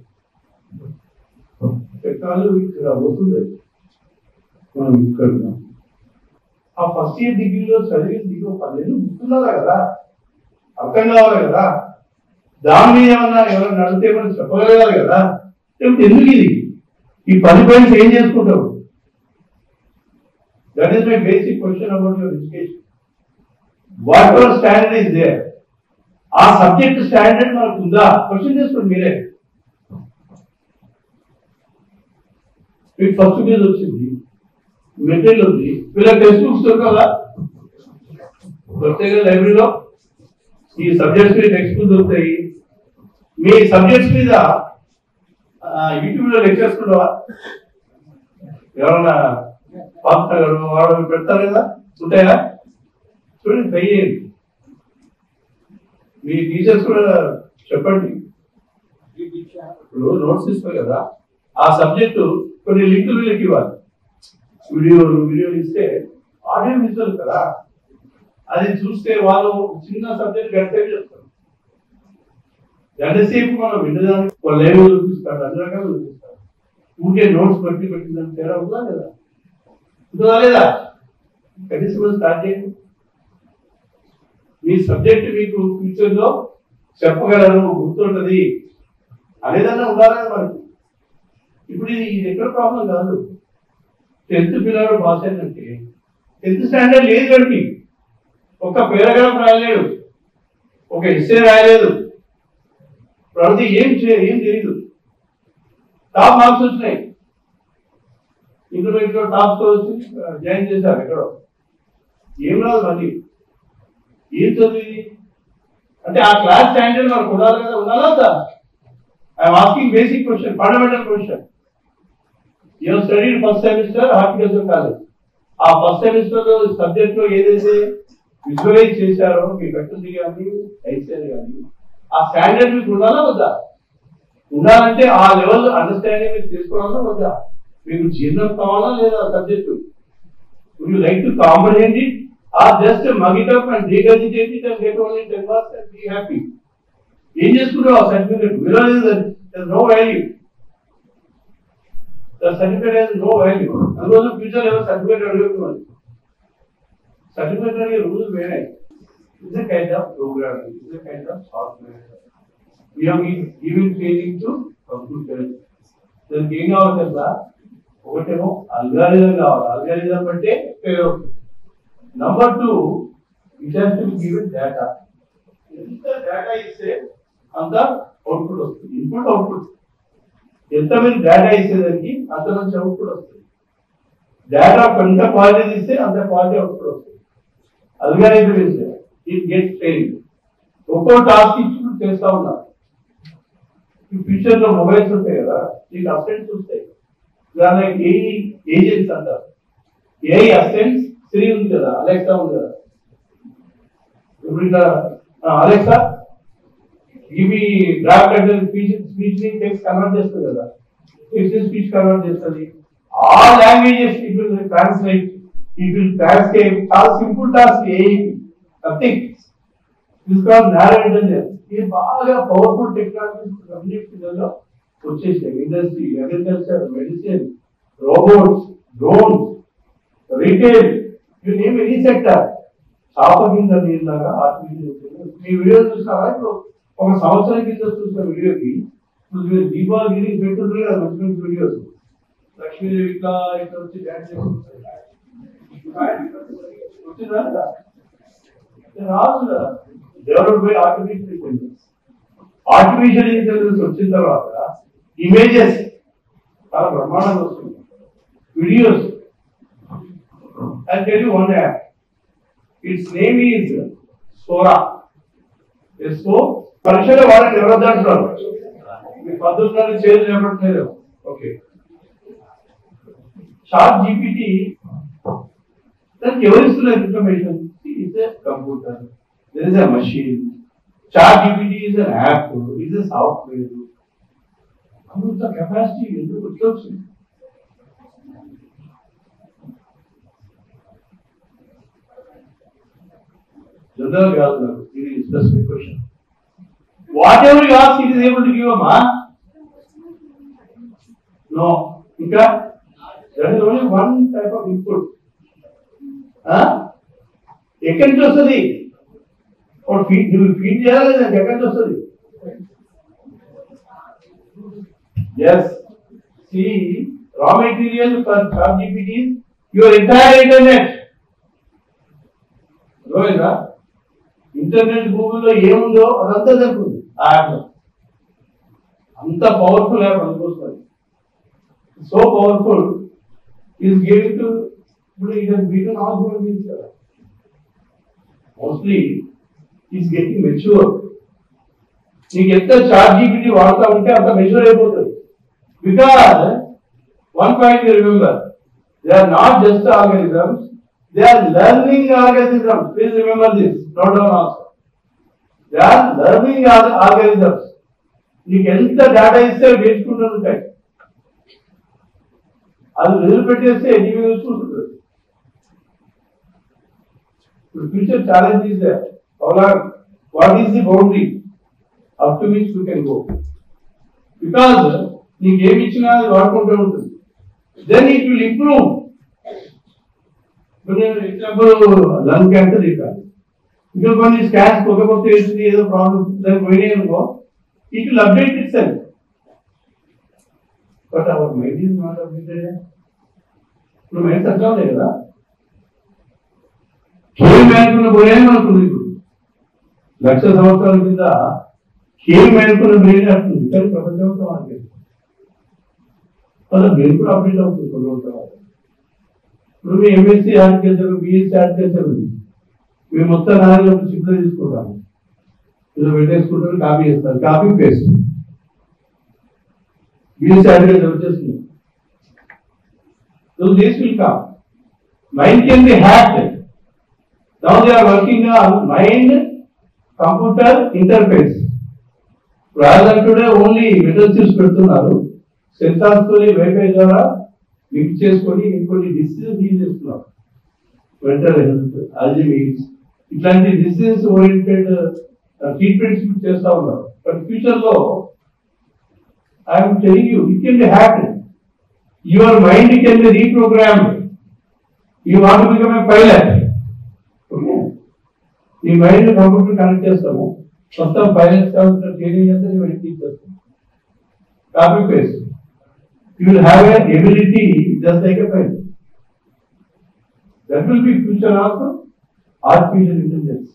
Technology ఇక్కడ అవుతుంది. మనం ఇక్కడ ఆ first year డిగ్రీలో చదివింది 10 ఏళ్ళు గుర్తున్నదా కదా, అర్థం కావాలి కదా. దాని మీద ఎవరైనా అడిగితే మనం చెప్పగలగాలి కదా. ఎందుకు ఇది ఈ 10 పాయింట్స్ ఏం చేసుకుంటావు? That is my basic question about your education. Whatever standard is there, ఆ సబ్జెక్ట్ స్టాండర్డ్ మనకు ఉందా? క్వశ్చన్ చేసుకోండి మీరే. మీకు ఫస్ట్ ఫీజ్ వచ్చింది, మెటీరియల్ ఉంది, వీళ్ళకి టెక్స్ట్ బుక్స్ దొరకాలా? దొరుకుతాయి కదా లైబ్రరీలో. ఈ సబ్జెక్ట్స్ మీద టెక్స్ట్ బుక్ దొరుకుతాయి. మీ సబ్జెక్ట్స్ మీద యూట్యూబ్ లో లెక్చర్స్ కూడా ఎవరన్నా పంపుతారు, వాడు పెడతారు కదా, ఉంటాయా? చూడండి, ట్రై చేయండి. మీ టీచర్స్ కూడా చెప్పండి. ఇప్పుడు నోట్స్ ఇస్తారు కదా, ఆ సబ్జెక్టు కొన్ని లింకులు వీళ్ళకి ఇవ్వాలి. వీడియో ఇస్తే ఆడియో ఇస్తారు కదా, అది చూస్తే వాళ్ళు చిన్న సబ్జెక్ట్ గడితే చెప్తారు. ఎంతసేపు మనం వినడానికి లైవ్ చూపిస్తాడు, అన్ని రకాలు చూపిస్తాడు. ఊరికే నోట్స్ పెట్టిందని తేడా ఉందా లేదా? ఉంటుందా లేదా? కనీసం స్టార్ట్ చేయండి. మీ సబ్జెక్ట్ మీకు ఫ్యూచర్ లో చెప్పగలరు, గుర్తుంటది అనేదన్నా ఉండాలి మనకి. ఇప్పుడు ఇది ఎక్కడ ప్రాబ్లం కాదు. 10th పిల్లలు పాస్ అయిందంటే 10th స్టాండర్డ్ లేదు వాడికి, ఒక పేరాగ్రాఫ్ రాయలేడు, ఒక ఎస్సే రాయలేదు, ప్రతి ఏం తెలియదు. టాప్ మార్క్స్ వచ్చినాయి. ఇంటర్మీడియట్ లో టాప్ స్కోర్ వచ్చి జాయిన్ చేశారు ఎక్కడో. ఏం రాదు మళ్ళీ ఏం చదివి అంటే ఆ క్లాస్ స్టాండర్డ్ మనకు ఉండాలి కదా, ఉండాలా sir? I'm asking basic question, fundamental question. You studied first semester horticulture college. ఆ ఫస్ట్ సెమిస్టర్ లో సబ్జెక్ట్ లో ఏదైతే విజువలైజ్ చేశారో మీ ఫ్యాకల్టీ కానీ ఐసీఆర్ కానీ ఆ స్టాండర్డ్ మీకు ఉండాలా వద్దా? ఉండాలంటే ఆ లెవెల్ అండర్స్టాండింగ్ మీరు చేసుకోవాలా వద్దా? మీకు జీర్ణం కావాలా లేదా subject? Would you like to comprehend it or just mug it up and regurgitate it and get only 10 marks and be happy? ఏం చేసుకుంటావు ఆ certificate? No value. The certificate has no value. అందువల్ల ఫ్యూచర్ ఏదో certificate అడుగుతున్నారు. Certificate అడిగే rules వేరే. It's a kind of programming. It's a kind of software. We have been giving training to computers. దానికి ఏం కావాలి తెలుసా? ఒకటేమో అల్గారిథం కావాలి. అల్గారిథం అంటే పేరు. Number 2 it has to be given data. ఎంత డేటా ఇస్తే అంత అవుట్పుట్ వస్తుంది. Input output. ఎంత మంది డేటా ఇచ్చేదానికి అంత మంచి అవుట్పుట్ వస్తుంది. డేటా ఎంత క్వాలిటీ ఇస్తే అంత క్వాలిటీ అవుట్పుట్ వస్తుంది. అల్గారిథం ఇస్తే ఇట్ గెట్ ట్రైన్డ్. ఒక్కో టాస్క్ ఇచ్చి చేస్తా ఉన్నారు. ఈ ఫ్యూచర్ లో మొబైల్స్ ఉంటాయి కదా, మీకు అసిస్టెంట్స్ వస్తాయి. దానికి ఏఐ ఏజెంట్స్ అంటారు. ఏఐ అసిస్టెంట్స్ సిరి ఉంది కదా, అలెక్సా ఉంది కదా. ఇప్పుడు ఇట్లా అలెక్సా గివ్ మీ డ్రాఫ్ట్ అంటే స్పీచ్ ని టెక్స్ట్ కన్వర్ట్ చేస్తుంది కదా, టెక్స్ట్ స్పీచ్ కన్వర్ట్ చేస్తుంది. All languages it will translate, it will translate. చాలా simple task AI. Nothing. This called narrow intelligence. ఇది బాగా పవర్ఫుల్ టెక్నాలజీస్ అన్నిటిలో వచ్చేసాయి. Industry, agriculture, medicine, robots, drones, retail, you name any sector. చాప కింద నీళ్ళగా artificial. మీ video చూసినారా? ఇప్పుడు ఒక సంవత్సరం కింద చూసిన వీడియోకి ఇప్పుడు దీపావళి పెట్టుకుంటారు కదా మంచి మంచి వీడియోస్. లక్ష్మీదేవి ఇట్లా ఇట్లా వచ్చి డాన్స్ వచ్చిందా? రాదు కదా. Develop by artificial intelligence. Artificial intelligence వచ్చిన తర్వాత ఇమేజెస్ చాలా బ్రహ్మాండంగా వస్తుంది. Videos. I tell you one app. Its name is Sora. So, పరీక్షలో వాళ్ళని ఎవరు దాంట్లో మీ పద్ధతులను చేంజ్ చేయబట్టలేదు. ఓకే. చాట్ జీపీటీ దానికి ఎవరు ఇస్తున్నారు information? It's a computer. There is a machine. Chat GPT is an app. It's a software. అంత కెపాసిటీ ఎందుకు వచ్చింది? General కాదు, ఇది specific question. Whatever you ask, it is able to give a mark. No. ఇంకా there is only one type of input. ఎక్కడి నుంచి వస్తుంది? నువ్వు ఫీడ్ చేయాలి లేదా ఎక్కడి నుంచి వస్తుంది? Yes. See, raw material for ChatGPT is your entire internet. రోహిదా ఇంటర్నెట్ గూగుల్లో ఏముందో అదంతా జరుగుతుంది ఆ యాప్ లో. అంత పవర్ఫుల్ యాప్ అనుకోస్తుంది. So powerful is giving to ఇప్పుడు it has beaten all human beings కదా. Mostly is getting mature. నీకు ఎంత చాట్ జీపీటీ వాడుతూ ఉంటే అంత మెచ్యూర్ అయిపోతుంది. Because one point you remember, they are not just organisms. They are learning organisms. Please remember this. Note down also. They are learning organisms. నీకు ఎంత data ఇస్తే నేర్చుకుంటూ ఉంటాయి. అది వదిలిపెట్టేస్తే నీకు చూసుకుంటుంది. Future challenge is there. What is the boundary up to which you can go? Because నీకు ఏమి ఇచ్చినా అది వాడుకుంటూ ఉంటుంది. Then it will improve. Example lung cancer ఇవ్వాలి. ఇంకా కొన్ని స్కాన్స్ కొత్త వేసింది ఏదో ప్రాబ్లమ్ దానికి పోయినాయి అనుకో, it will update it self. But our mind is not updated. ఇప్పుడు మైండ్స్ అట్లా ఉన్నాయి కదా. కేవ్ మేనుకున్న పోయాను అనుకుంది. ఇప్పుడు 1,00,000 సంవత్సరాల కింద కేవ్ మేనుకున్న బ్రెయిన్ అంటుంది, కానీ ప్రపంచంతో మనకి బ్రెయిన్ కూడా అప్డేట్ అవుతుంది కొన్ని రోజుల తర్వాత. ఇప్పుడు మీ ఎంఎస్సీ హార్టికల్చర్, బిఎస్సీ హార్టికల్చర్ ఉంది, మేము మొత్తం నాలుగు చిప్లో తీసుకుంటాము, ఇలా పెట్టేసుకుంటారు, కాపీ చేస్తారు, కాపీ పేస్ట్. బిఎస్సీ హార్టికల్చర్ వచ్చేస్తుంది. So this will come. Mind can be hacked. Now they are working on mind-computer interface. Rather than today only metal chips పెడుతున్నారు, సెన్సార్స్ తో వైఫై ద్వారా లింక్ చేసుకొని ఇంకొన్ని డిసీజెస్ డీల్ చేస్తున్నారు. Mental health, Alzheimer's ఇట్లాంటి diseases oriented treatments చేస్తా ఉన్నారు. But future లో I'm telling you, it can be hacked. Your mind can be reprogrammed. You want to become a pilot. Okay. ఈ mind computer connect చేస్తాము, మొత్తం pilots కావాల్సిన training అంతా మేము ఇచ్చేస్తాము. Copy paste. You will have an ability just like a pilot. That will be future of artificial intelligence.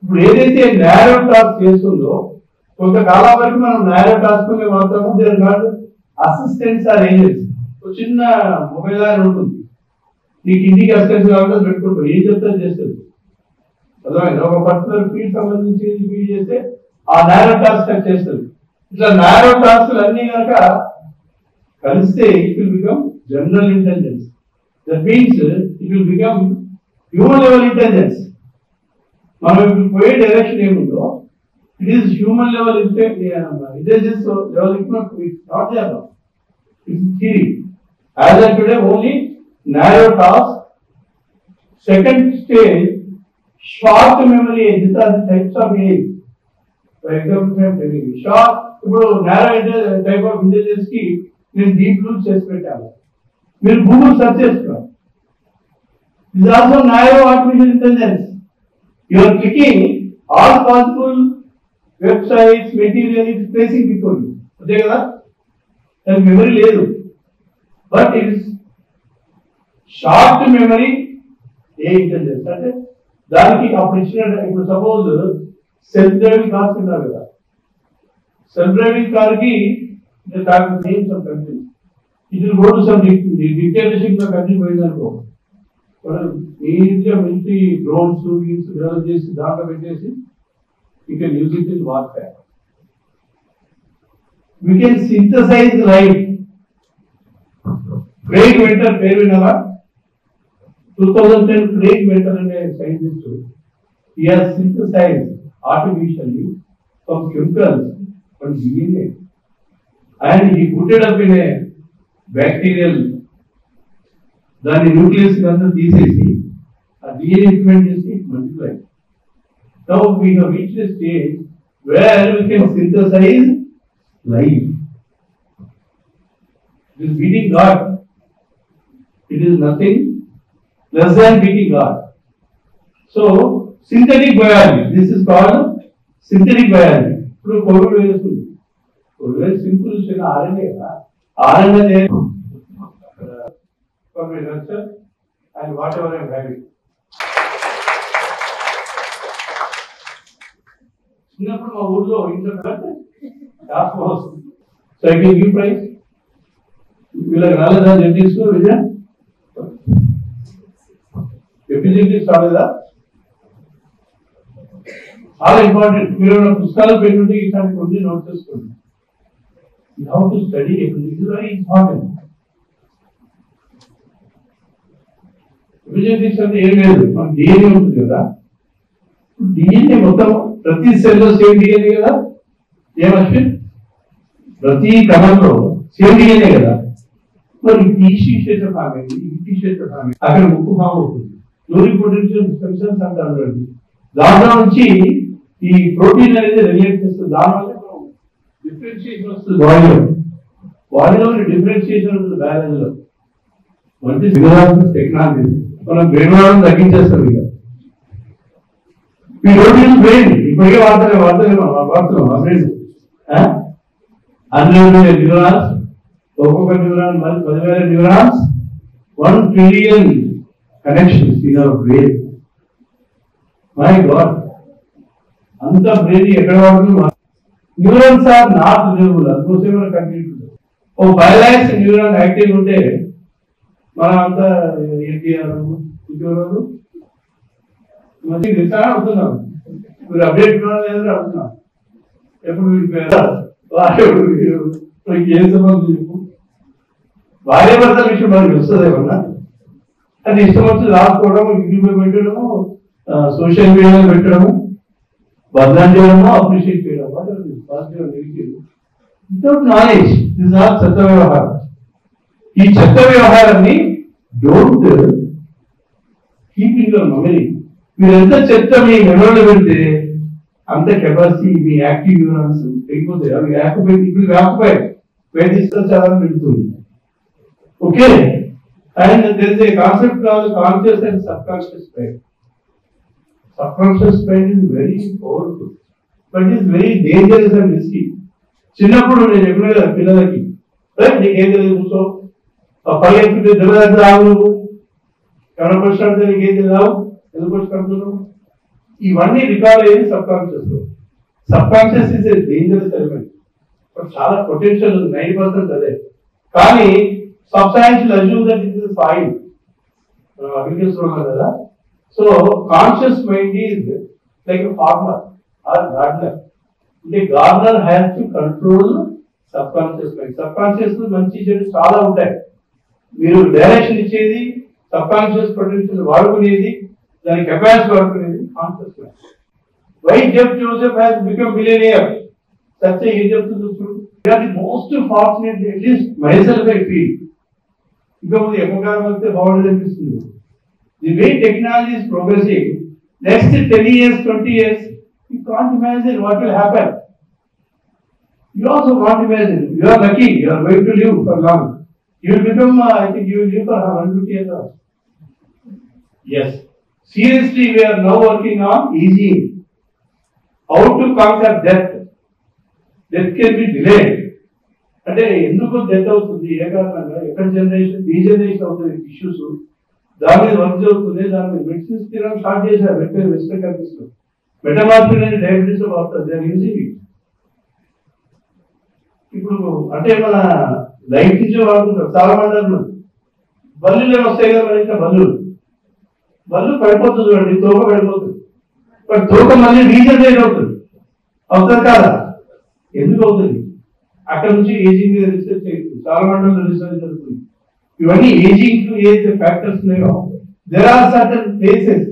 ఇప్పుడు ఏదైతే narrow task చేస్తుందో కొంతకాలం వరకు మనం నేరో టాస్క్ వాడతాము. They're not assistants or agents. చిన్న మొబైల్ అని ఉంటుంది, నీకు ఇంటికి అసిస్టెంట్స్ కావాలంటే పెట్టుకుంటావు, ఏం చెప్తారు చేస్తుంది. అర్థమైంది, ఒక పర్టికులర్ ఫీల్డ్ సంబంధించి ఫీల్డ్ చేస్తే ఆ నేరో టాస్క్ చేస్తుంది. ఇట్లా నేరో టాస్క్లు అన్ని కనుక కలిస్తే it will become general intelligence. That means it will become human level intelligence. మనం ఇప్పుడు పోయే డైరెక్షన్ ఏముందో it is human level intelligence level, it's not there now. It's theory. As of today, only narrow task. Second stage, short memory. These are the types of AI. For example, I am telling you, short. ఇప్పుడు narrow type of intelligence కి నేను deep loop చేసి పెట్టాను. మీరు Google search చేస్తున్నారు. This is also narrow artificial intelligence. You are clicking all possible websites, material is placing before you. అంతే కదా, దానికి మెమరీ లేదు. But it is short memory A intelligence. అంటే దానికి అప్పుడు ఇచ్చిన, ఇప్పుడు సపోజ్ సెల్ఫ్ డ్రైవింగ్ కార్స్ ఉన్నారు కదా, సెల్ఫ్ డ్రైవింగ్ కార్ కి ఇది రోడ్డు సమ్ డిక్టేటర్షిప్ కంట్రీ పోయిందనుకో, నీట్గా మంచి డ్రోన్స్ డెవలప్ చేసి దాంట్లో పెట్టేసి you can use it in warfare. We can synthesize life. Craig Venter పేరు విన్నారా? 2010 Craig Venter అనే scientist, he has synthesized artificially from chemicals, from DNA, and he put it up in a bacterial, దాని nucleus అంతా తీసేసి ఆ DNA implement చేసి multiply. Now we have reached a stage where we can synthesize life. It is beating God. It is nothing less than beating God. So, synthetic biology. This is called synthetic biology. ఇప్పుడు Covid virus ఉంది, Covid virus simple RNA కదా, RNA and whatever I am having. చిన్నప్పుడు మా ఊర్లో inter task force, so I can give prize. వీళ్ళకి రాలేదా judges విజయ? ఎఫిషియెంటీస్ రాలేదా? చాలా ఇంపార్టెంట్. మీరు పుస్తకాలు పెట్టుకుంటే ఇట్లాంటి కొన్ని నోట్ చేసుకోండి. You how to study efficiently, it very important. Efficiencies అంటే ఏం లేదు, మన డిఎన్ఏ ఉంటుంది కదా, డిఎన్ఏ మొత్తం ప్రతి సెల్లో సేమ్ డిఎన్ఏ కదా, ఏమీ ప్రతి కణంలో సేమ్ డిఎన్ఏ కదా. మరి టీషీషేటర్ భాగండి, టీషేటర్ భాగం అక్కడ ఉప్పు భాగం అవుతుంది, క్లోరిక్ పొటెన్షియల్ స్పెషల్స్ అంటారు. దాంట్లో నుంచి ఈ ప్రోటీన్ అనేది రిలేట్ చేస్తుంది, దానివల్ల డిఫరెన్షియేషన్ వస్తుంది. బాడీలో డిఫరెన్షియేషన్ ఉంటుంది బయాలజీలో. మంచి టెక్నాలజీ మనం బ్రెయిన్ తగ్గించేస్తాం. ఇక మీ రోడ్ బ్రెయిన్ ఇప్పటికే వాడుతున్నాం ఆ బ్రెయిన్. అన్లిమిటెడ్ న్యూరాన్స్, ఒక్కొక్క న్యూరాన్ మరి 10,000 neurons, 1 trillion connections in our brain. My God, అంత బ్రెయిన్ ఎక్కడ వాడుతుంది? న్యూరాన్స్ ఆర్ నాట్ రిన్యూవబుల్, అందుకోసమే కంటిన్యూ. ఓ 5 lakhs న్యూరాన్ యాక్టివ్ ఉంటే మనం అంతా ఎన్టీఆర్ ఇంకెవరు మంచి తెలుసా అడుగుతున్నాం, మీరు అప్డేట్ లేదని అడుగుతున్నాం. ఎప్పుడు ఏం సంబంధం చెప్పు, భార్య భర్త విషయం మనకి వస్తుంది ఏమన్నా, అది ఇష్టం వచ్చి రాసుకోవడం, యూట్యూబ్ పెట్టడము, సోషల్ మీడియాలో పెట్టడము, బదనాం చేయడము, అప్రిషియేట్ చేయడం, వితౌట్ నాలెడ్జ్. దిస్ ఆర్ చెత్త వ్యవహారం. ఈ చెత్త వ్యవహారాన్ని don't keep in your memory. మీరు ఎంత చెత్త మీ మెమరీలో పెడితే అంత కెపాసిటీ మీ యాక్టివ్ న్యూరాన్స్ పెరిగిపోతాయి. అవి ఇప్పుడు వ్యాపకాయ వేధిస్తూ చాలా పెడుతుంది. Okay, and there is a concept called conscious and subconscious mind. Subconscious mind is very powerful, but it is very dangerous and risky. చిన్నప్పుడు నేను చెప్పిన కదా పిల్లలకి, నీకేం తెలియదు కూర్చో, పై ఎత్తుకుంటే దెబ్బ దగ్గర రావు, నువ్వు ఎవరైనా క్వశ్చన్ అడితే నీకేం తెలియదు, ఎందుకు క్వశ్చన్ అడుగుతున్నావు, ఇవన్నీ రికార్డ్ అయ్యేది సబ్ కాన్షియస్ లో. Sub conscious is a dangerous element. చాలా పొటెన్షియల్ ఉంది, 90% అదే. కానీ substantial assume that it is fine. కదా. So conscious mind is like a farmer or gardener. The gardener has to control subconscious mind. Subconscious మంచి చెడు చాలా ఉంటాయి. మీరు డైరెక్షన్ ఇచ్చేది, సబ్కాన్షియస్ పొటెన్షియల్ వాడుకునేది, దాని కెపాసిటీ వాడుకునేది conscious mind. Why Jeff Joseph has become billionaire? Satya ఏం చెప్తుంది చూడు. They are the most fortunate, at least myself I feel. ఇంకా ముందు ఎక్కువ కాలం వస్తే బాగుండేది అనిపిస్తుంది. The way technology is progressing, next 10 years, 20 years, you can't imagine what will happen. You also can't imagine. You are lucky, you are going to live for long. You will become, I think you will live for 150 years. Yes. Seriously, we are now working on aging. How to conquer death. Death can be delayed. అంటే ఎందుకు death అవుతుంది, ఏ కారణంగా, ఎక్కడ generation, ఈ generation అవుతుంది issues, దాని మీద work అవుతుంది. దాని మీద మెడిసిన్స్ తినడం స్టార్ట్ చేశారు వెస్టర్న్ కంట్రీస్ లో. మెటమార్ఫిన్ అనేది డయాబెటీస్ లో వస్తుంది, దాని యూజింగ్. ఇప్పుడు అంటే మన లైఫ్ నుంచే వాడుకుంటారు చాలా మంది. బల్లులు వస్తాయి కదా మన ఇంట్లో, బల్లు పడిపోతుంది చూడండి, తోక పడిపోతుంది. బట్ తోక మళ్ళీ రీజనరేట్ అవుతుంది, అవుతుంది కాదా? ఎందుకు అవుతుంది? అక్కడ నుంచి ఏజింగ్ మీద రీసెర్చ్ చేస్తుంది, చాలా మండలంలో రీసెర్చ్ జరుగుతుంది. ఇవన్నీ ఏజింగ్ ఏదైతే ఫ్యాక్టర్స్ ఉన్నాయో, there are certain places,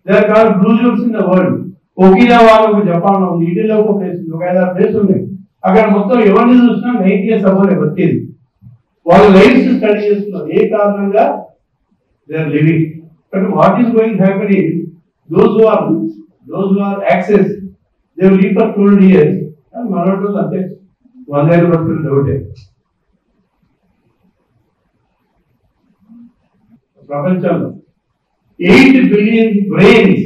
there are called blue zones in the world. Okinawa ఒక జపాన్ లో ఉంది, ఇటలీలో ఒక ప్లేస్ ఉంది, ఒక 5-6 ప్లేస్ ఉన్నాయి. అక్కడ మొత్తం ఎవరిని చూసినా 90 years అవ్వలే బతికేది. వాళ్ళ లైఫ్స్ స్టడీ చేస్తున్నారు, ఏ కారణంగా they are living. But what is going happen is those who are access they will live for 12 years. మనోళ్ళు అంతే 100 years బతుకులు డౌటే. ప్రపంచంలో 8 billion brains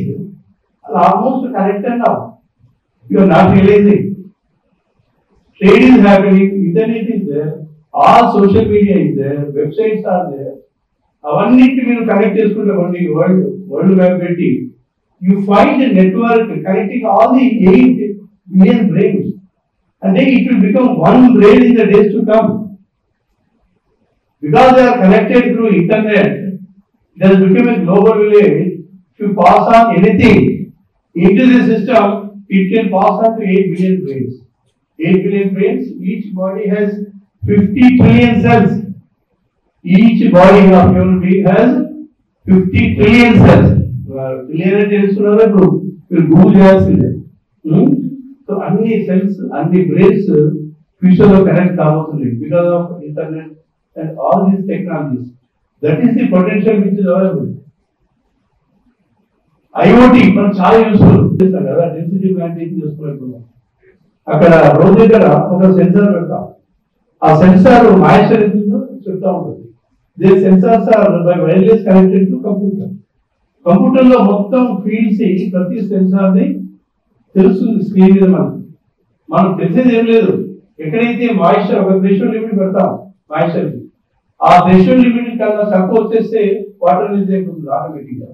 almost connected now. You are not realizing. Trade is happening, internet is there, all social media is there, websites are there. అవన్నిటిని మీరు connect చేసుకుంటే world map పెట్టి you find a network connecting all the 8 billion brains. And then it will become one brain in the days to come. Because they are connected through internet, it has become a global village. If you pass on anything into the system, it can pass on to 8 billion brains. 8 billion brains, each body has 50 trillion cells. Each body of human being has 50 trillion cells. Trillion తెలుసుకున్నారా ఇప్పుడు? మీరు Google చేయాల్సిందే. So అన్ని cells, అన్ని brains future లో connect కాబోతున్నాయి because of internet and all these technologies. That is the potential which is available. IoT మనం చాలా యూస్ఫుల్ చేస్తాం కదా, డెన్సిటీ ప్లాంటేషన్ చేసుకున్నప్పుడు అక్కడ రోడ్ దగ్గర ఒక సెన్సార్ పెడతాం. ఆ సెన్సార్ మాయిశ్చర్ ఎంతుందో చెప్తా ఉంటుంది. They sensors are by wireless connected to computer. Computer లో మొత్తం ఫీల్డ్స్ ప్రతి సెన్సార్ ని తెలుస్తుంది స్క్రీన్ మీద. మనం తెలిసేది ఏం లేదు. ఎక్కడైతే మాయిశ్చర్ ఒక థ్రెషోల్డ్ లిమిట్ పెడతాం మాయిశ్చర్ కి, ఆ థ్రెషోల్డ్ లిమిట్ కన్నా తక్కువ వచ్చేస్తే వాటర్ రిలీజ్ అయిపోతుంది ఆటోమేటిక్ గా.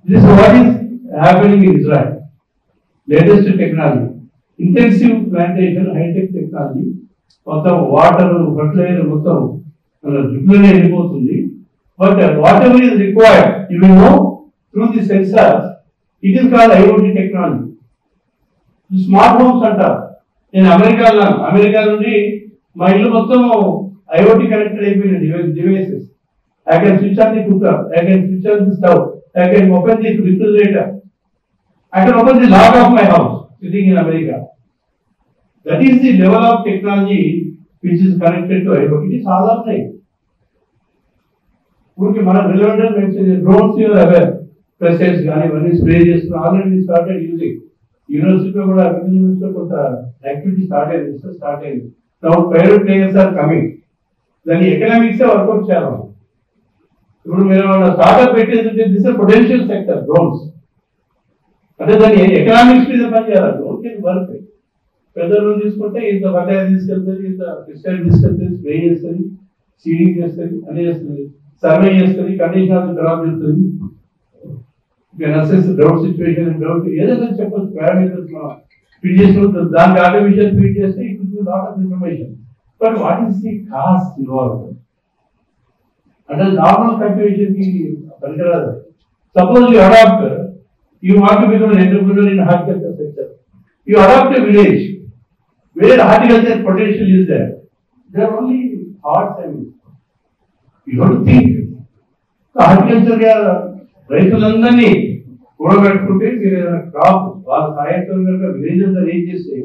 This what is happening in Israel. Latest technology, intensive plantation, hitech technology. మొత్తం వాటర్ ఫర్టిలైజర్ మొత్తం మన జుట్టులోనే వెళ్ళిపోతుంది. But whatever is required, you will know through the sensors. It is called IoT technology. The smart homes center in America నుండి మా ఇల్లు మొత్తం IoT connected అయిపోయిన devices. I can switch on the cooker, I can switch on the stove, I can open the refrigerator, I can open the lock of my house sitting in America. That is the level of technology which is connected to IoT. It is all of it. Because మన relevant mention drones you are aware. Pesticides కానీ ఇవన్నీ spray చేస్తున్నారు. Already started using. యూనివర్సిటీలో కూడా agriculture లో కొంత activity start అయింది. Now private players are coming. దాని ఎకనామిక్స్ వర్కౌట్ చేయాలి. ఇప్పుడు మీరు స్టార్ట్అప్ పెట్టేది దిస్ పొటెన్షియల్ సెక్టర్ డ్రోన్స్. అంటే దాన్ని ఎకనామిక్స్ మీద పని చేయాలి. Drone can work. పెద్దలు తీసుకుంటే ఇంత బటాయి తీసుకెళ్తుంది, ఇంత పెస్టిసైడ్ తీసుకెళ్తుంది, స్ప్రే చేస్తుంది, సీడింగ్ చేస్తుంది, అన్ని చేస్తుంది, సర్వే చేస్తుంది, కండిషన్ ఆఫ్ డ్రాప్ చేస్తుంది. డ్రౌట్ సిచ్యువేషన్ డ్రౌట్ ఏదైనా చెప్పచ్చు. పారామీటర్స్ మనం ఫీడ్ చేసినప్పుడు దానికి ఆటోమేషన్ ఫీడ్ చేస్తే it will be lot of information. But what is the cost involved? అంటే నార్మల్ కల్టివేషన్ కి పనికిరాదు. Suppose you adapt, you want to become an entrepreneur in horticulture sector. You adopt a village where horticulture potential is there. There are only thoughts and you have to think. Horticulture రైతులందరినీ కూడబెట్టుకుంటే మీరు ఏదైనా crop వాళ్ళ సాయంత్రంగా village అంతా range చేస్తే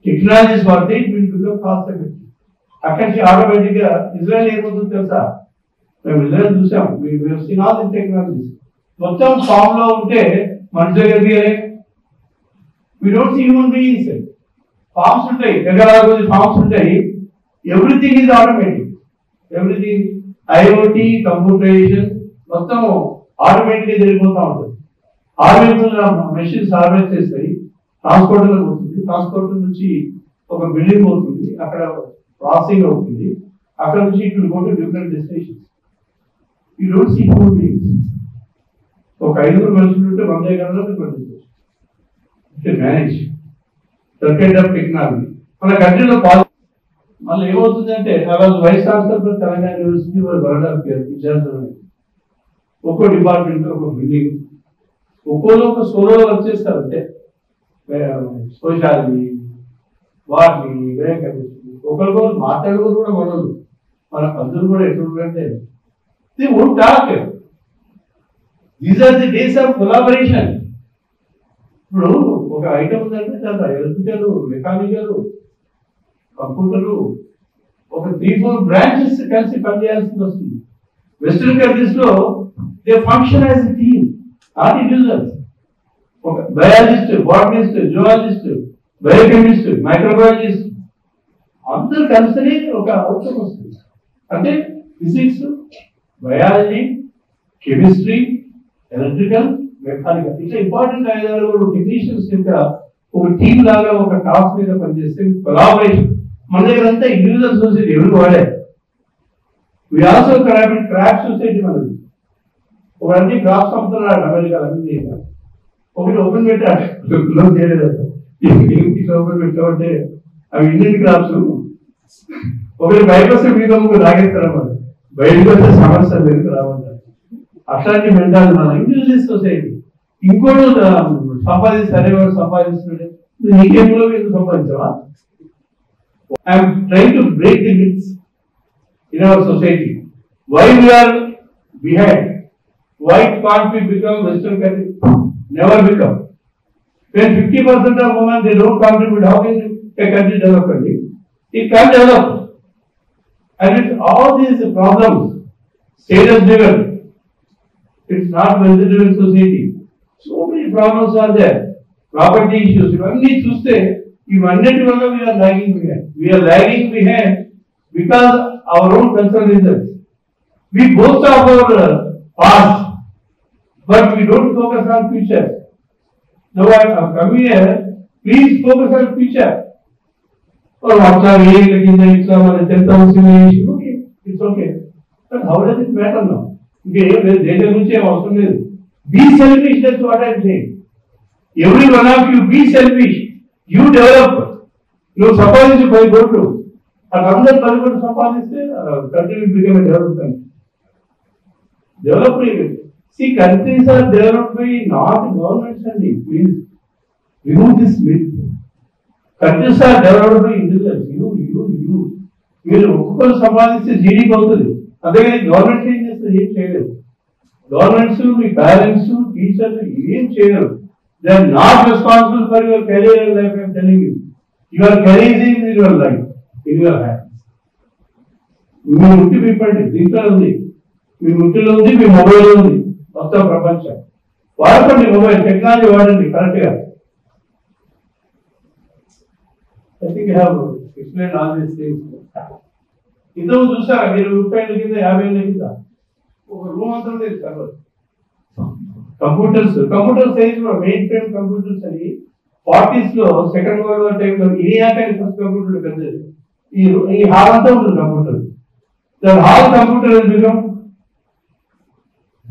technologies వాడితే it will become cost effective. అక్కడి నుంచి ఆటోమేటిక్ గా ఇజ్రాయెల్ ఏమవుతుందో తెలుసా? మేము ఇజ్రాయెల్ చూసాం. ఆల్ ది టెక్నాలజీస్ మొత్తం ఫామ్ లో ఉంటే మనిషి దగ్గరికి we don't see human beings. Farms ఉంటాయి, ఎకరాల కొద్ది farms ఉంటాయి. Everything is automatic. Everything IoT computerisation మొత్తం ఆటోమేటిక్ జరిగిపోతూ ఉంటుంది. మెషిన్స్ హార్వెస్ట్ చేస్తాయి, ట్రాన్స్పోర్టర్ పోతుంది, ట్రాన్స్పోర్టర్ నుంచి ఒక బిల్డింగ్ పోతుంది, అక్కడ ప్రాసెసింగ్ అవుతుంది, అక్కడ నుంచి it will go to different destinations. You don't see human beings. ఒక 5 మనుషులు ఉంటే 100 ఎకరాల్లో పండించవచ్చు. Manage that kind of technology మన కంట్రీలో మళ్ళీ ఏమవుతుందంటే వైస్ ఛాన్సలర్ తెలంగాణ యూనివర్సిటీ విద్యార్థులు ఒక్కో డిపార్ట్మెంట్ ఒక బిల్డింగ్ ఒక్కోలో ఒక సోలో వర్క్ చేస్తారు. అంటే సోషాలజీ వాటిని ఒకరికొకరు మాట్లాడుకోరు కూడా మనలు మన పద్ధతులు కూడా ఎట్లుంటే they won't talk. These are the days of collaboration. ఇప్పుడు ఒక ఐటమ్ ఉందంటే దాంట్లో ఎలక్ట్రికల్, మెకానికల్, కంప్యూటరు ఒక 3-4 బ్రాంచెస్ కలిసి పనిచేయాల్సి వస్తుంది. వెస్టర్న్ కంట్రీస్ లో they function as a team, not individuals. ఒక biologist, botanist, zoologist, biochemist, microbiologist అందరూ కలిసి ఒక అవుట్కమ్ వస్తుంది. అంటే physics, biology, chemistry, electrical, mechanical ఇట్లా ఇంపార్టెంట్ అయిన టెక్నీషియన్స్ ఇంకా ఒక టీమ్ లాగా ఒక టాస్క్ మీద పనిచేస్తే కొలాబరేషన్. మన దగ్గర అంతా ఇండివిజువల్ సొసైటీ ఎవరు వాడే. వి ఆల్సో క్రాప్ సొసైటీ మనది. ఒక అన్ని క్రాప్స్ అమ్ముతున్నాడు అమెరికాలో అన్ని. ఒకటి ఓపెన్ పెట్టాడు, క్లోజ్ చేయలేదు. ఓపెన్ పెట్టామంటే అవి ఇండియన్ క్రాప్స్. ఒకటి బయటకు వస్తే మీద లాగేస్తారన్నమాట. బయటకు వస్తే సమస్య దగ్గరికి రామంటారు. అట్లాంటి మెంటాలి మన ఇండివిజువల్ సొసైటీ. ఇంకోటి సంపాదిస్తారు, ఎవరు సంపాదిస్తున్నాడు, నీకేంలో ఎందుకు సంపాదించవా? I'm trying to break the myths in our society. Why we are behind? Why can't we become Western country? Never become. When 50% of women they don't contribute, how can a country develop? It can't develop. And with all these problems, status driven, it's not wealth driven society. So many problems are there. Property issues. ఇవన్నీ చూస్తే ఇవన్నిటి వల్ల we are lagging behind. We are lagging behind because our own concern is that we boast of our past, but we don't focus on future. Now I am coming here. Please focus on future. Or what are we looking at? It's our 10,000. Okay, it's okay. But how does it matter now? Okay, data గురించి ఏం అవసరం లేదు. Be selfish. That's what I'm saying. Every one of you be selfish. You develop. నువ్వు సంపాదించి 10 కోట్లు, అది అందరు 10 కోట్లు సంపాదిస్తే country will become a development. Developed. See, countries are developed by not governments only. Please remove this myth. Countries are developed by individuals. You. మీరు ఒక్కొక్కరు సంపాదిస్తే జీడీపీ అవుతుంది. అంతేగాని గవర్నమెంట్ ఏం చేస్తుంది? ఏం చేయలేదు. గవర్నమెంట్స్, మీ పేరెంట్స్, టీచర్లు ఏం చేయరు. They are not responsible for your career and life. I'm telling you, your career is in your life, in your hands. మీ ముట్టి విప్పండి, దీంట్లో ఉంది. మీ ముట్టిలో ఉంది, మీ మొబైల్లో ఉంది. మొత్తం ప్రపంచం వాడుకోండి. మొబైల్ టెక్నాలజీ వాడండి కరెక్ట్ గా. I think I have explained all these things. ఇంతకు చూసారా మీరు? రూపాయల కింద 50,000 కింద ఒక రూమ్ అంతా ఉండేది సర్వర్. కంప్యూటర్ సైన్స్ లో మెయిన్ ఫ్రేమ్ కంప్యూటర్స్ అని 40s లో సెకండ్ వరల్డ్ వార్ టైంలో ఇనియాక్ ఫస్ట్ కంప్యూటర్ పెద్దది. ఈ హాల్ అంతా ఉంటుంది computer. The whole computer has become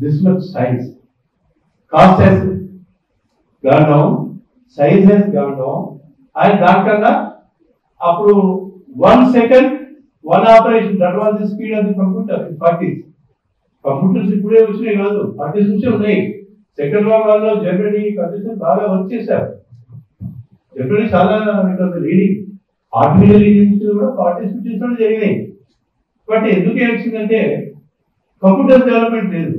this much size. Cost has gone down, size has gone down, and దానికన్నా అప్పుడు 1 second 1 operation, that was the speed of the computer in 40s. Computers ఇప్పుడే వచ్చినాయి కాదు, 40s నుంచే ఉన్నాయి. Second world war లో Germany condition బాగా work చేశారు. జర్మనీ చాలా లీడింగ్. ఆర్టిఫిషియల్ ఇంటెలిజెన్స్ కూడా 40s 50s లో జరిగినాయి. బట్ ఎందుకు ఏమొచ్చిందంటే కంప్యూటర్ డెవలప్మెంట్ లేదు.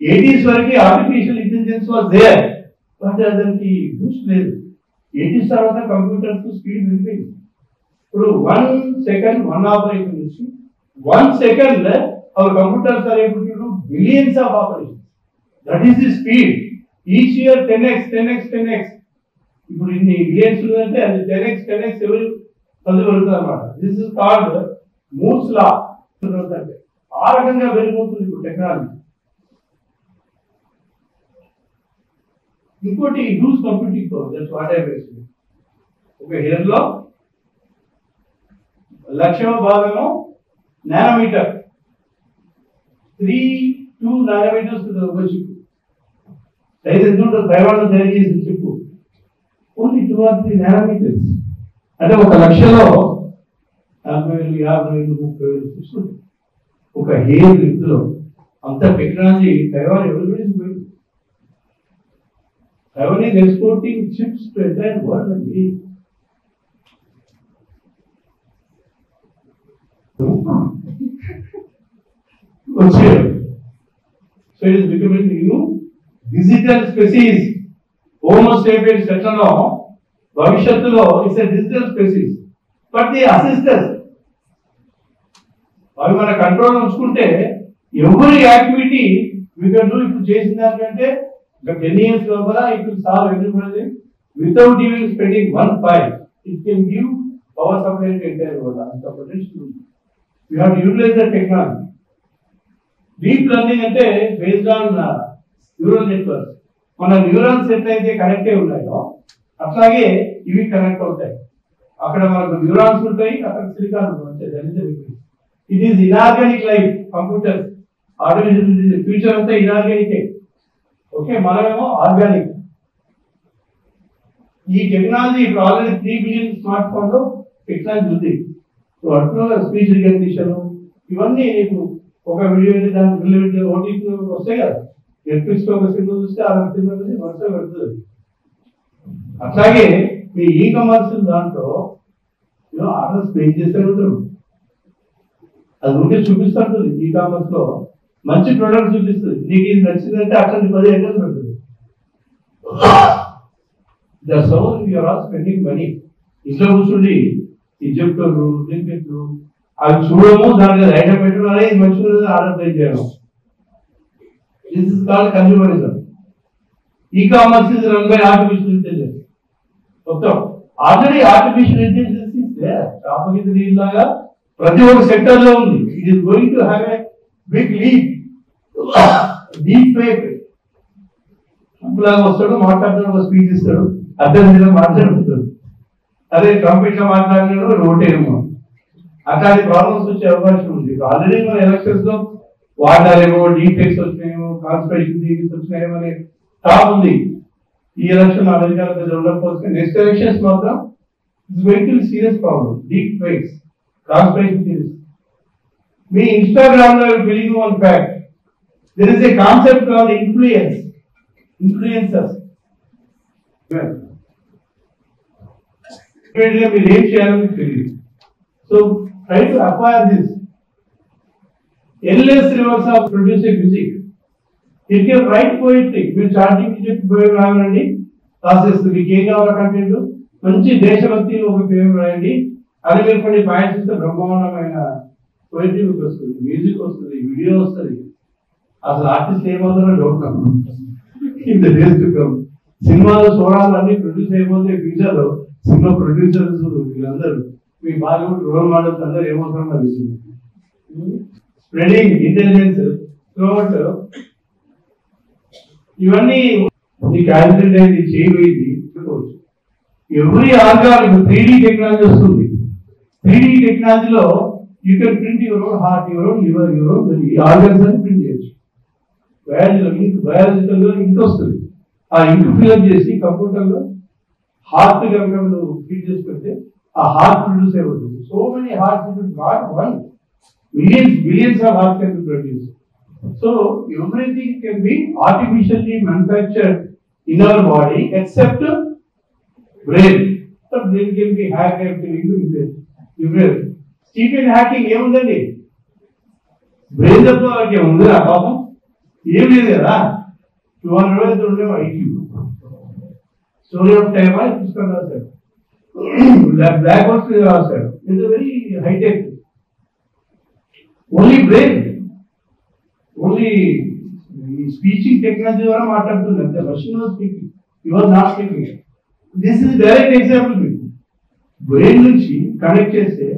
80s వరకు artificial intelligence was there, but దానికి బూస్ట్ లేదు. 80s తర్వాత కంప్యూటర్స్ స్పీడ్ పెరిగింది. ఇప్పుడు 1 second 1 ఆపరేషన్ నుంచి 1 second our computers are able to do billions of operations. That is the speed. Each year 10x. ఇప్పుడు ఇన్ని బిలియన్స్ ఉందంటే అది 10x ఎవరు పదవులుతుంది అన్నమాట. దిస్ ఇస్ కాల్డ్ మూర్స్ లా. అంటే ఆ రకంగా పెరిగిపోతుంది ఇప్పుడు టెక్నాలజీ. ఇంకోటి huge computing power. That's what I mention. ఒక హెయిర్ లో 1,00,000వ భాగము నానోమీటర్, 3-2 నానోమీటర్స్ ఒక చిప్ సైజ్ ఎంత ఉంటుంది? తైవాన్ లో తయారు చేసిన చిప్ ఓన్లీ 2 or 3 నానోమీటర్స్. అంటే 1,00,000లో 40,000, 50,000, 30,000 చిప్స్ ఉంటాయి ఒక హెయిర్ విత్లో. అంత టెక్నాలజీ తైవాన్ ఎవరు పోయింది. Taiwan is exporting chips to entire world and so it is becoming new digital species. Homo sapiens etano bhavishyattulo is a digital species, but they assist us. అవి మన control ఉంచుకుంటే ఎవరి activity we can do. ఇప్పుడు చేసిన దానికంటే 10 years లోపల it will solve everybody without even spending 1 pile. It can give power supply to entire world. అంత potential. We have to utilize the technology. Deep learning అంటే based on neural networks. మన neurons ఎట్లయితే connect అయి ఉన్నాయో అట్లాగే ఇవి connect అవుతాయి. అక్కడ మనకు న్యూరాన్స్ ఉంటాయి, అక్కడ సిలికాన్ ఉంటుంది. It is inorganic life. Computer artificial future అంతా ఇనార్గానికే. ఓకే, మనమేమో ఆర్గానిక్. ఈ టెక్నాలజీ ఇప్పుడు ఆల్రెడీ 3 బిలియన్ స్మార్ట్ ఫోన్ లో టెక్నాలజీ ఉంది. సో అట్లా స్పీచ్ రికగ్నిషన్ ఇవన్నీ నీకు ఒక వీడియో దానికి రిలేటెడ్ ఓటీటీ వస్తాయి కదా. నెట్ఫ్లిక్స్ లో ఒక సినిమా చూస్తే 6 సినిమాలు వరుసగా పెడుతుంది. అట్లాగే మీ ఈ కామర్స్ దాంట్లో ఆర్డర్స్ పే చేసే ఉంటారు. అది ఉంటే చూపిస్తుంటుంది. ఈ కామర్స్ లో మంచి ప్రోడక్ట్ చూపిస్తుంది. నీకు ఇది నచ్చిందంటే అట్లాంటి 10 ఐటమ్స్ పెడుతుంది. That's how you are all spending money. ఇంట్లో కూర్చుండి ఈ చెప్తారు లింకెట్లు అవి చూడము, దానికి ఐటమ్ పెట్టడం అనేది మంచిగా ఆర్డర్ ప్లేస్ చేయడం. This is called consumerism. E commerce is run by artificial intelligence. మొత్తం already artificial intelligence is there. చాపగిరి దీనిలాగా ప్రతి ఒక్క సెక్టర్ లో ఉంది. It is going to have a big leap. Deep fake అప్పులాగా వస్తాడు, మాట్లాడతాడు, ఒక స్పీచ్ ఇస్తాడు, అర్థం మాట్లాడుతాడు. అదే ట్రంప్ ఇట్లా మాట్లాడినాడు, రోటేమో అట్లాంటి ప్రాబ్లమ్స్ వచ్చే అవకాశం ఉంది. ఆల్రెడీ మన ఎలక్షన్స్ లో వాడాలేమో, డీప్ ఫేక్స్ వచ్చినాయేమో, కాన్స్పిరసీ థియరీస్ వచ్చినాయేమో అనే టాప్ ఉంది. ఈ ఎలక్షన్ అమెరికాలో పెద్ద ఉండకపోతే నెక్స్ట్ ఎలక్షన్స్ మాత్రం it's going to be serious problem. Deep fakes, conspiracy theories. మీ ఇన్స్టాగ్రామ్ లో believe one fact, There is a concept called influencers. మీరు ఏం చేయాలని తెలియదు. So try to acquire this. Endless rivers of producing music. You can write poetry. మీరు charting చెప్పి పోయి రావాలండి, రాసేస్తుంది. మీకు ఏం కావాలి కంటెంట్, మంచి దేశభక్తి ఒక పేరు రాయండి. అది మీరు కొన్ని పాయింట్స్ ఇస్తే బ్రహ్మాండమైన పోయిటరీ మీకు వస్తుంది, మ్యూజిక్ వస్తుంది, వీడియో వస్తుంది. అసలు ఆర్టిస్ట్ ఏమవుతారో డౌట్ నాకు. In the days to come సినిమాలు చూడాలన్నీ ప్రొడ్యూస్ అయిపోతే ఫ్యూచర్ లో సినిమా ప్రొడ్యూసర్స్ వీళ్ళందరూ మీ బాలీవుడ్ రోల్ మోడల్స్ అందరూ ఏమవుతారో నాకు తెలిసింది. స్ప్రెడింగ్ ఇంటెలిజెన్స్ త్రూఅవుట్ ఇవన్నీ ఈ క్యాలిక్యులేట్ అయింది చేయబోయింది. ఎవ్రీ ఆర్గాన్ 3D టెక్నాలజీ వస్తుంది. 3D టెక్నాలజీలో you can print your own heart, your own liver, your own organs అని ప్రింట్ చేయొచ్చు. బయాలజికల్ గా ఇంక్ వస్తుంది. ఆ ఇంక్ ఫిల్అప్ చేసి కంప్యూటర్ లో హార్ట్ కనుక ఫీడ్ చేసి పెడితే ఆ హార్ట్ ప్రొడ్యూస్ అయిపోతుంది. So many hearts not one, billions of hearts can be produce. So everything can be artificially manufactured in our body except brain. But brain can be hack brain. Stephen hacking ఏముందండి, brain తప్ప ఏముంది ఆ పాపం, ఏం లేదు కదా. 200 ఉండేవా IQ. Story of time అని పుస్తకం రాశాడు, బ్లాక్ హోల్స్ మీద రాశాడు. It's very hi tech. Only brain, only speeching technology ద్వారా మాట్లాడుతుంది అంతే. Machine was speaking, you are not speaking. This is direct example. మీకు బ్రెయిన్ నుంచి కనెక్ట్ చేస్తే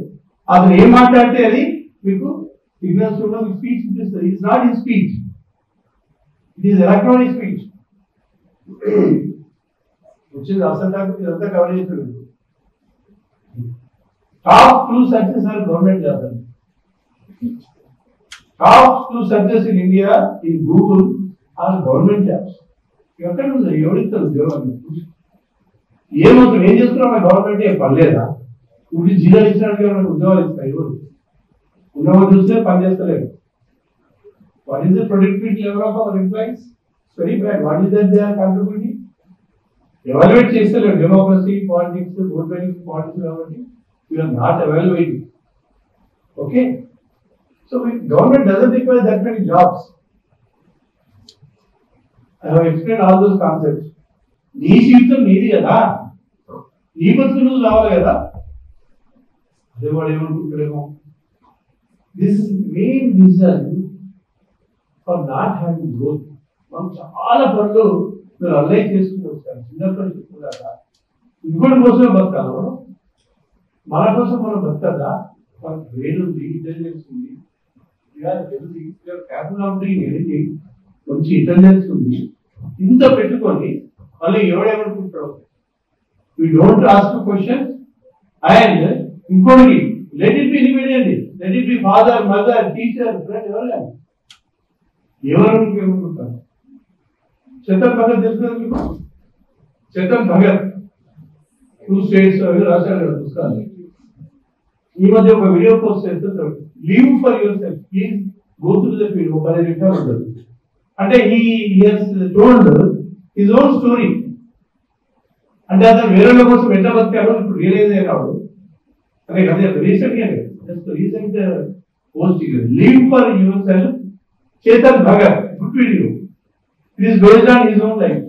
అతను ఏం మాట్లాడితే అది మీకు సిగ్నల్స్ కూడా మీకు స్పీచ్ ఇప్పిస్తుంది. It's not in speech, it is electronic speech. వచ్చింది అసలు ఇదంతా కవర్ చేస్తుంది. Top 2 searches are government job. Top 2 searches in India in Google are government jobs. ఎక్కడ ఉంది, ఎవరిస్తారు ఉద్యోగాన్ని? ఏమవుతుంది, ఏం చేస్తున్నాం గవర్నమెంట్? ఏం పర్లేదా? ఇప్పుడు జీరో ఇచ్చినట్టుగా మనకు ఉద్యోగాలు ఇస్తాయి. ఎవరు ఉద్యోగం చూస్తే పని చేస్తలేరు. What is the productivity level of our employees? Very bad. What is that they are contributing? Evaluate చేస్తలేరు. Democracy, politics, vote banking politics కాబట్టి we are not evaluating. Okay, so government doesn't require that many jobs. I have explain all those concepts. నీ జీవితం నీది కదా, నీ బతుకు నువ్వు రావాలి కదా. అదే వాడు ఏమనుకుంటాడేమో. This is main reason for not having growth. మనం చాలా పనులు మీరు అల్లై చేసుకుంటూ వస్తాను. చిన్నప్పటి చెప్పుకున్నాక ఇంకోటి కోసమే బతకాలి మనం, మన కోసం మనం బతకదా. మనకు బ్రెయిన్ ఉంది, ఇంటెలిజెన్స్ ఉంది, క్యాపబుల్ ఆఫ్ డూయింగ్ ఎనీథింగ్. మంచి ఇంటెలిజెన్స్ ఉంది. ఇంత పెట్టుకొని మళ్ళీ ఎవడేమనుకుంటాడు? We don't ask question. And ఇంకోటి, let it be immediately, let it be father, mother, teacher, friend, ఎవరు కానీ ఏమనుకుంటారు? చేతన్ భగత్ తెలుసు కదా మీకు? చేతన్ భగత్ 2 states రాశాడు కదా పుస్తకాలు. ఈ మధ్య ఒక వీడియో పోస్ట్ చేస్తే live for your self, please go through the field. ఒక 10 నిమిషాలు ఉంటుంది. అంటే he has told his own story. అంటే అతను వేరే కోసం ఎట్లా బతికాడో ఇప్పుడు రియలైజ్ అయినాడు. అదే అదే రీసెంట్ గా recent post live for yourself, Chetan Bhagat. Good video. It is based on his own life.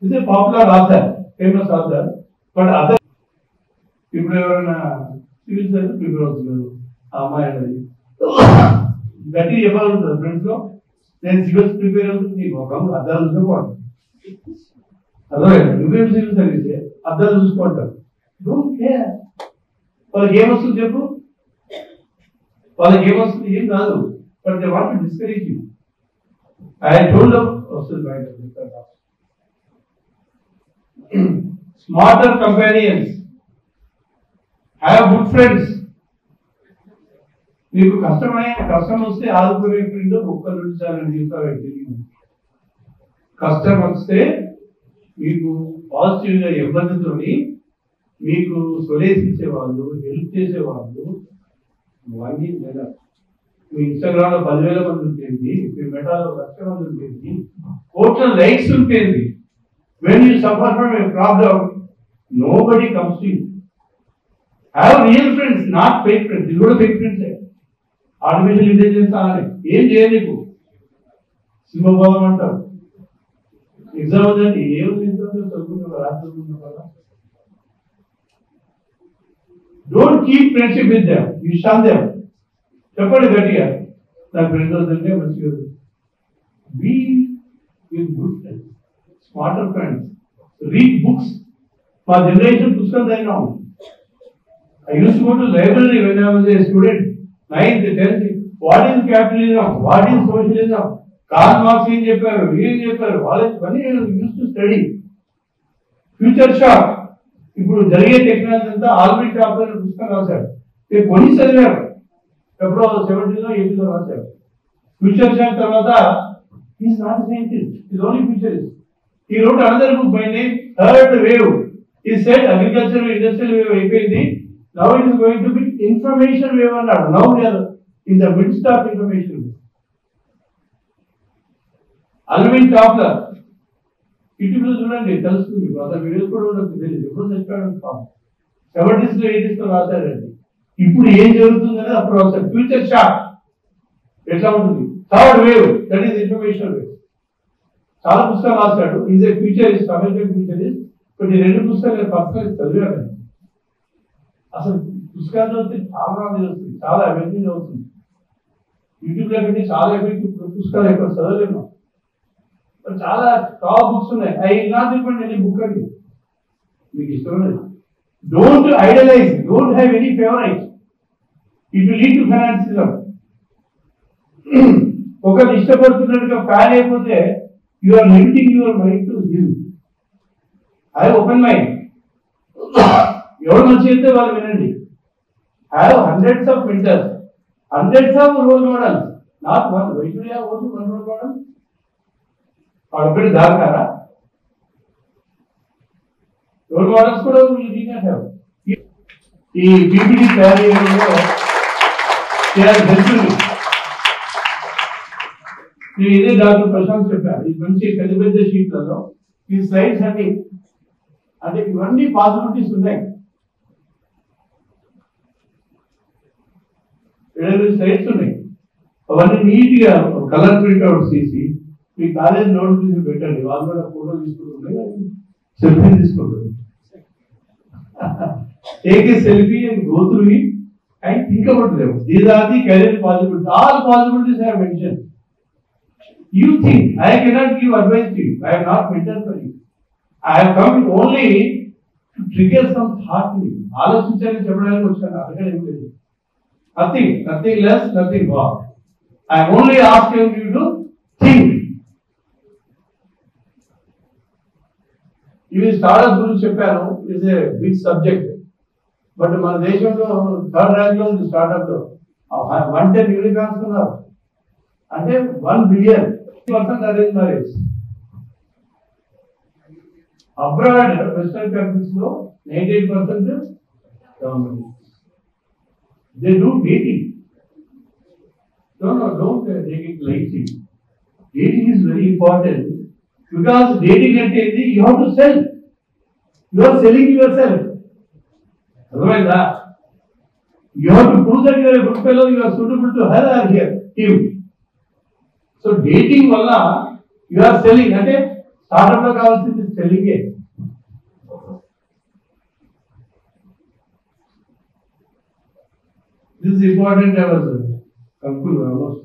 It's a popular author, famous author. But other ఇప్పుడు ఎవరైనా సివిల్ సర్వీస్ ప్రిపేర్ అవుతున్నారు, ఆ అమ్మాయి అనేది గట్టి చెప్పాలంటారు ఫ్రెండ్స్ లో, నేను సివిల్స్ ప్రిపేర్ అవుతుంది, నీకు ఒక అద్దాలు చూసుకోండి. అర్థమైంది? నువ్వేం సివిల్ సర్వీస్ అద్దాలు చూసుకుంటారు. Don't care. వాళ్ళకి ఏమొస్తుంది చెప్పు, వాళ్ళకి ఏమొస్తుంది? ఏం కాదు. But they want to discourage you. I told వస్తుంది బయట. Smarter companions, have good friends. మీకు కష్టం వస్తే ఆదుకునే ఫ్రెండ్ ఒక్కరు చాలని జీవితాలు. కష్టం వస్తే మీకు పాజిటివ్ గా ఇబ్బందితోని మీకు సొలేస్ ఇచ్చేవాళ్ళు, హెల్ప్ చేసేవాళ్ళు, మీ ఇన్స్టాగ్రామ్ లో 10,000 మంది ఉంటుంది, మీ మెటాలో 1,00,000 మంది ఉంటుంది, కోట్ల లైక్స్ ఉంటుంది. When you suffer from a problem, nobody comes to you. Have real friends, not fake friends. ఇది కూడా fake friends. ఆర్టిఫిషియల్ ఇంటెలిజెన్స్ అనే ఏం చేయలేకు, సింహభావం అంటారు. ఎగ్జామ్ ఉందండి, ఏముంది చదువుకున్న రాత్రి కదా. Don't keep friendship with them, you shun them. చెప్పండి గట్టిగా, నా ఫ్రెండ్స్ వద్దంటే మంచిగా. Be with good friends, smarter friends, read books. మా జనరేషన్ పుస్తకం చదివినాం. I used to go to library when I was a student, 9th, 10th. What is capitalism? What is socialism? Karl Marx ఏం చెప్పారు, ఏం చెప్పారు, వాళ్ళని use to study. Future shock, ఇప్పుడు జరిగే టెక్నాలజీ అంతా ఆల్బర్ట్ టాపర్ పుస్తకం రాశాడు. కొని చదివారు, ఎప్పుడో 70s, 80s రాశారు. ఫ్యూచర్ షాక్ తర్వాత is not scientist, is only futurist. He wrote another book by name Third Wave. He said agricultural industrial wave అయిపోయింది, now it is going to be information wave అన్నాడు. Now we are in the midst of information wave. Alvin Toffler, ఇటీవల చూడండి తెలుస్తుంది, అతని videos కూడా ఉండదు, తెలియదు ఎప్పుడు చచ్చిపోయాడు. 70s, 80s రాశాడండి. ఇప్పుడు ఏం జరుగుతుందని అప్పుడు రాశాడు. ఫ్యూచర్ షాక్ ఎట్లా ఉంటుంది, third wave, that is information wave. చాలా పుస్తకాలు రాశాడు. Is a futurist, American futurist. కొన్ని 2 పుస్తకాలు పర్సనల్ చదివాడు. అసలు పుస్తకాలు చదివితే చాలా నాలెడ్జ్ వస్తుంది, చాలా అవేర్నెస్ అవుతుంది. యూట్యూబ్ లో పెట్టి చాలా ఎఫెక్టివ్ పుస్తకాలు ఎక్కడ చదవలేము. చాలా టాప్ బుక్స్ ఉన్నాయి. I not recommend any book అండి, మీకు ఇష్టం లేదు. Don't idolise, don't have any favourite. It will lead to fanaticism. ఒకరు ఇష్టపడుతున్నట్టుగా ఫ్యాన్ అయిపోతే you are limiting your mind to give. I have open mind. ఎవరు మంచి అయితే వాళ్ళు వినండి. I have hundreds of mentors, hundreds of role models, not one. Why should I have only one role model? ఒకటి దాకారా role models కూడా ఈ PPT తయారు చేయడంలో నేను ఇదే డాక్టర్ ప్రశాంత్ చెప్పాను. ఈ మంచి పెద్ద పెద్ద షీట్లలో ఈ స్లైడ్స్ అన్ని, అంటే ఇవన్నీ పాసిబిలిటీస్ ఉన్నాయి. 7 స్లైడ్స్ ఉన్నాయి. అవన్నీ నీట్ గా కలర్ ప్రింట్అవుట్ చేసి మీ కాలేజ్ నోటిఫికేషన్ పెట్టండి. వాళ్ళు కూడా ఫోటో తీసుకుంటుంటే సెల్ఫీ తీసుకుంటారు. Take a selfie and go through it and think about them. These are the career possibilities. All possibilities I have mention. You think I cannot give advice to you. I am not mentor for you. I have come only to trigger some thought in you. ఆలోచించాలని చెప్పడానికి వచ్చాను, అక్కడ ఏం లేదు. Nothing less, nothing more. I am only asking you to think. ఇవి startup గురించి చెప్పాను. It's a big subject. But మన దేశంలో 3rd ర్యాంక్ లో ఉంది స్టార్ట్అప్ లో. 110 యూనికార్న్స్ ఉన్నారు. అంటే 1 billion arranged marriage. Abroad, Western countries లో 98% government. They do dating. Don't take it lightly. Dating is very important because dating అంటే you have to sell. You are selling yourself. Otherwise, you have to prove that you are a good fellow, you are suitable to her or him. So dating వల్ల you are selling. అంటే startup లో కావాల్సింది selling. This is important. I was almost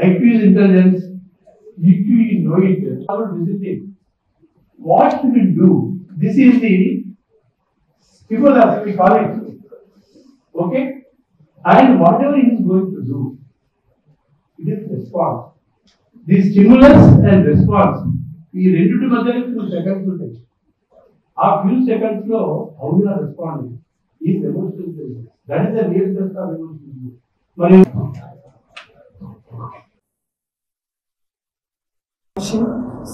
IQ is intelligence. EQ you know it. How to visit it. What should we do? This is the people as we call it. Okay? And whatever he is going to do, it is response. The stimulus and response. ఈ రెండింటి మధ్య few seconds ఉంటాయి. ఆ few seconds లో how you are responding is emotional. That is the real test of emotion. మరి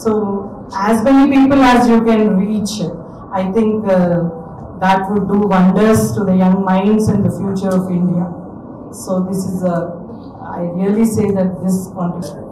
so as many people as you can reach, I think that would do wonders to the young minds and the future of India. So this is I really say that this contribution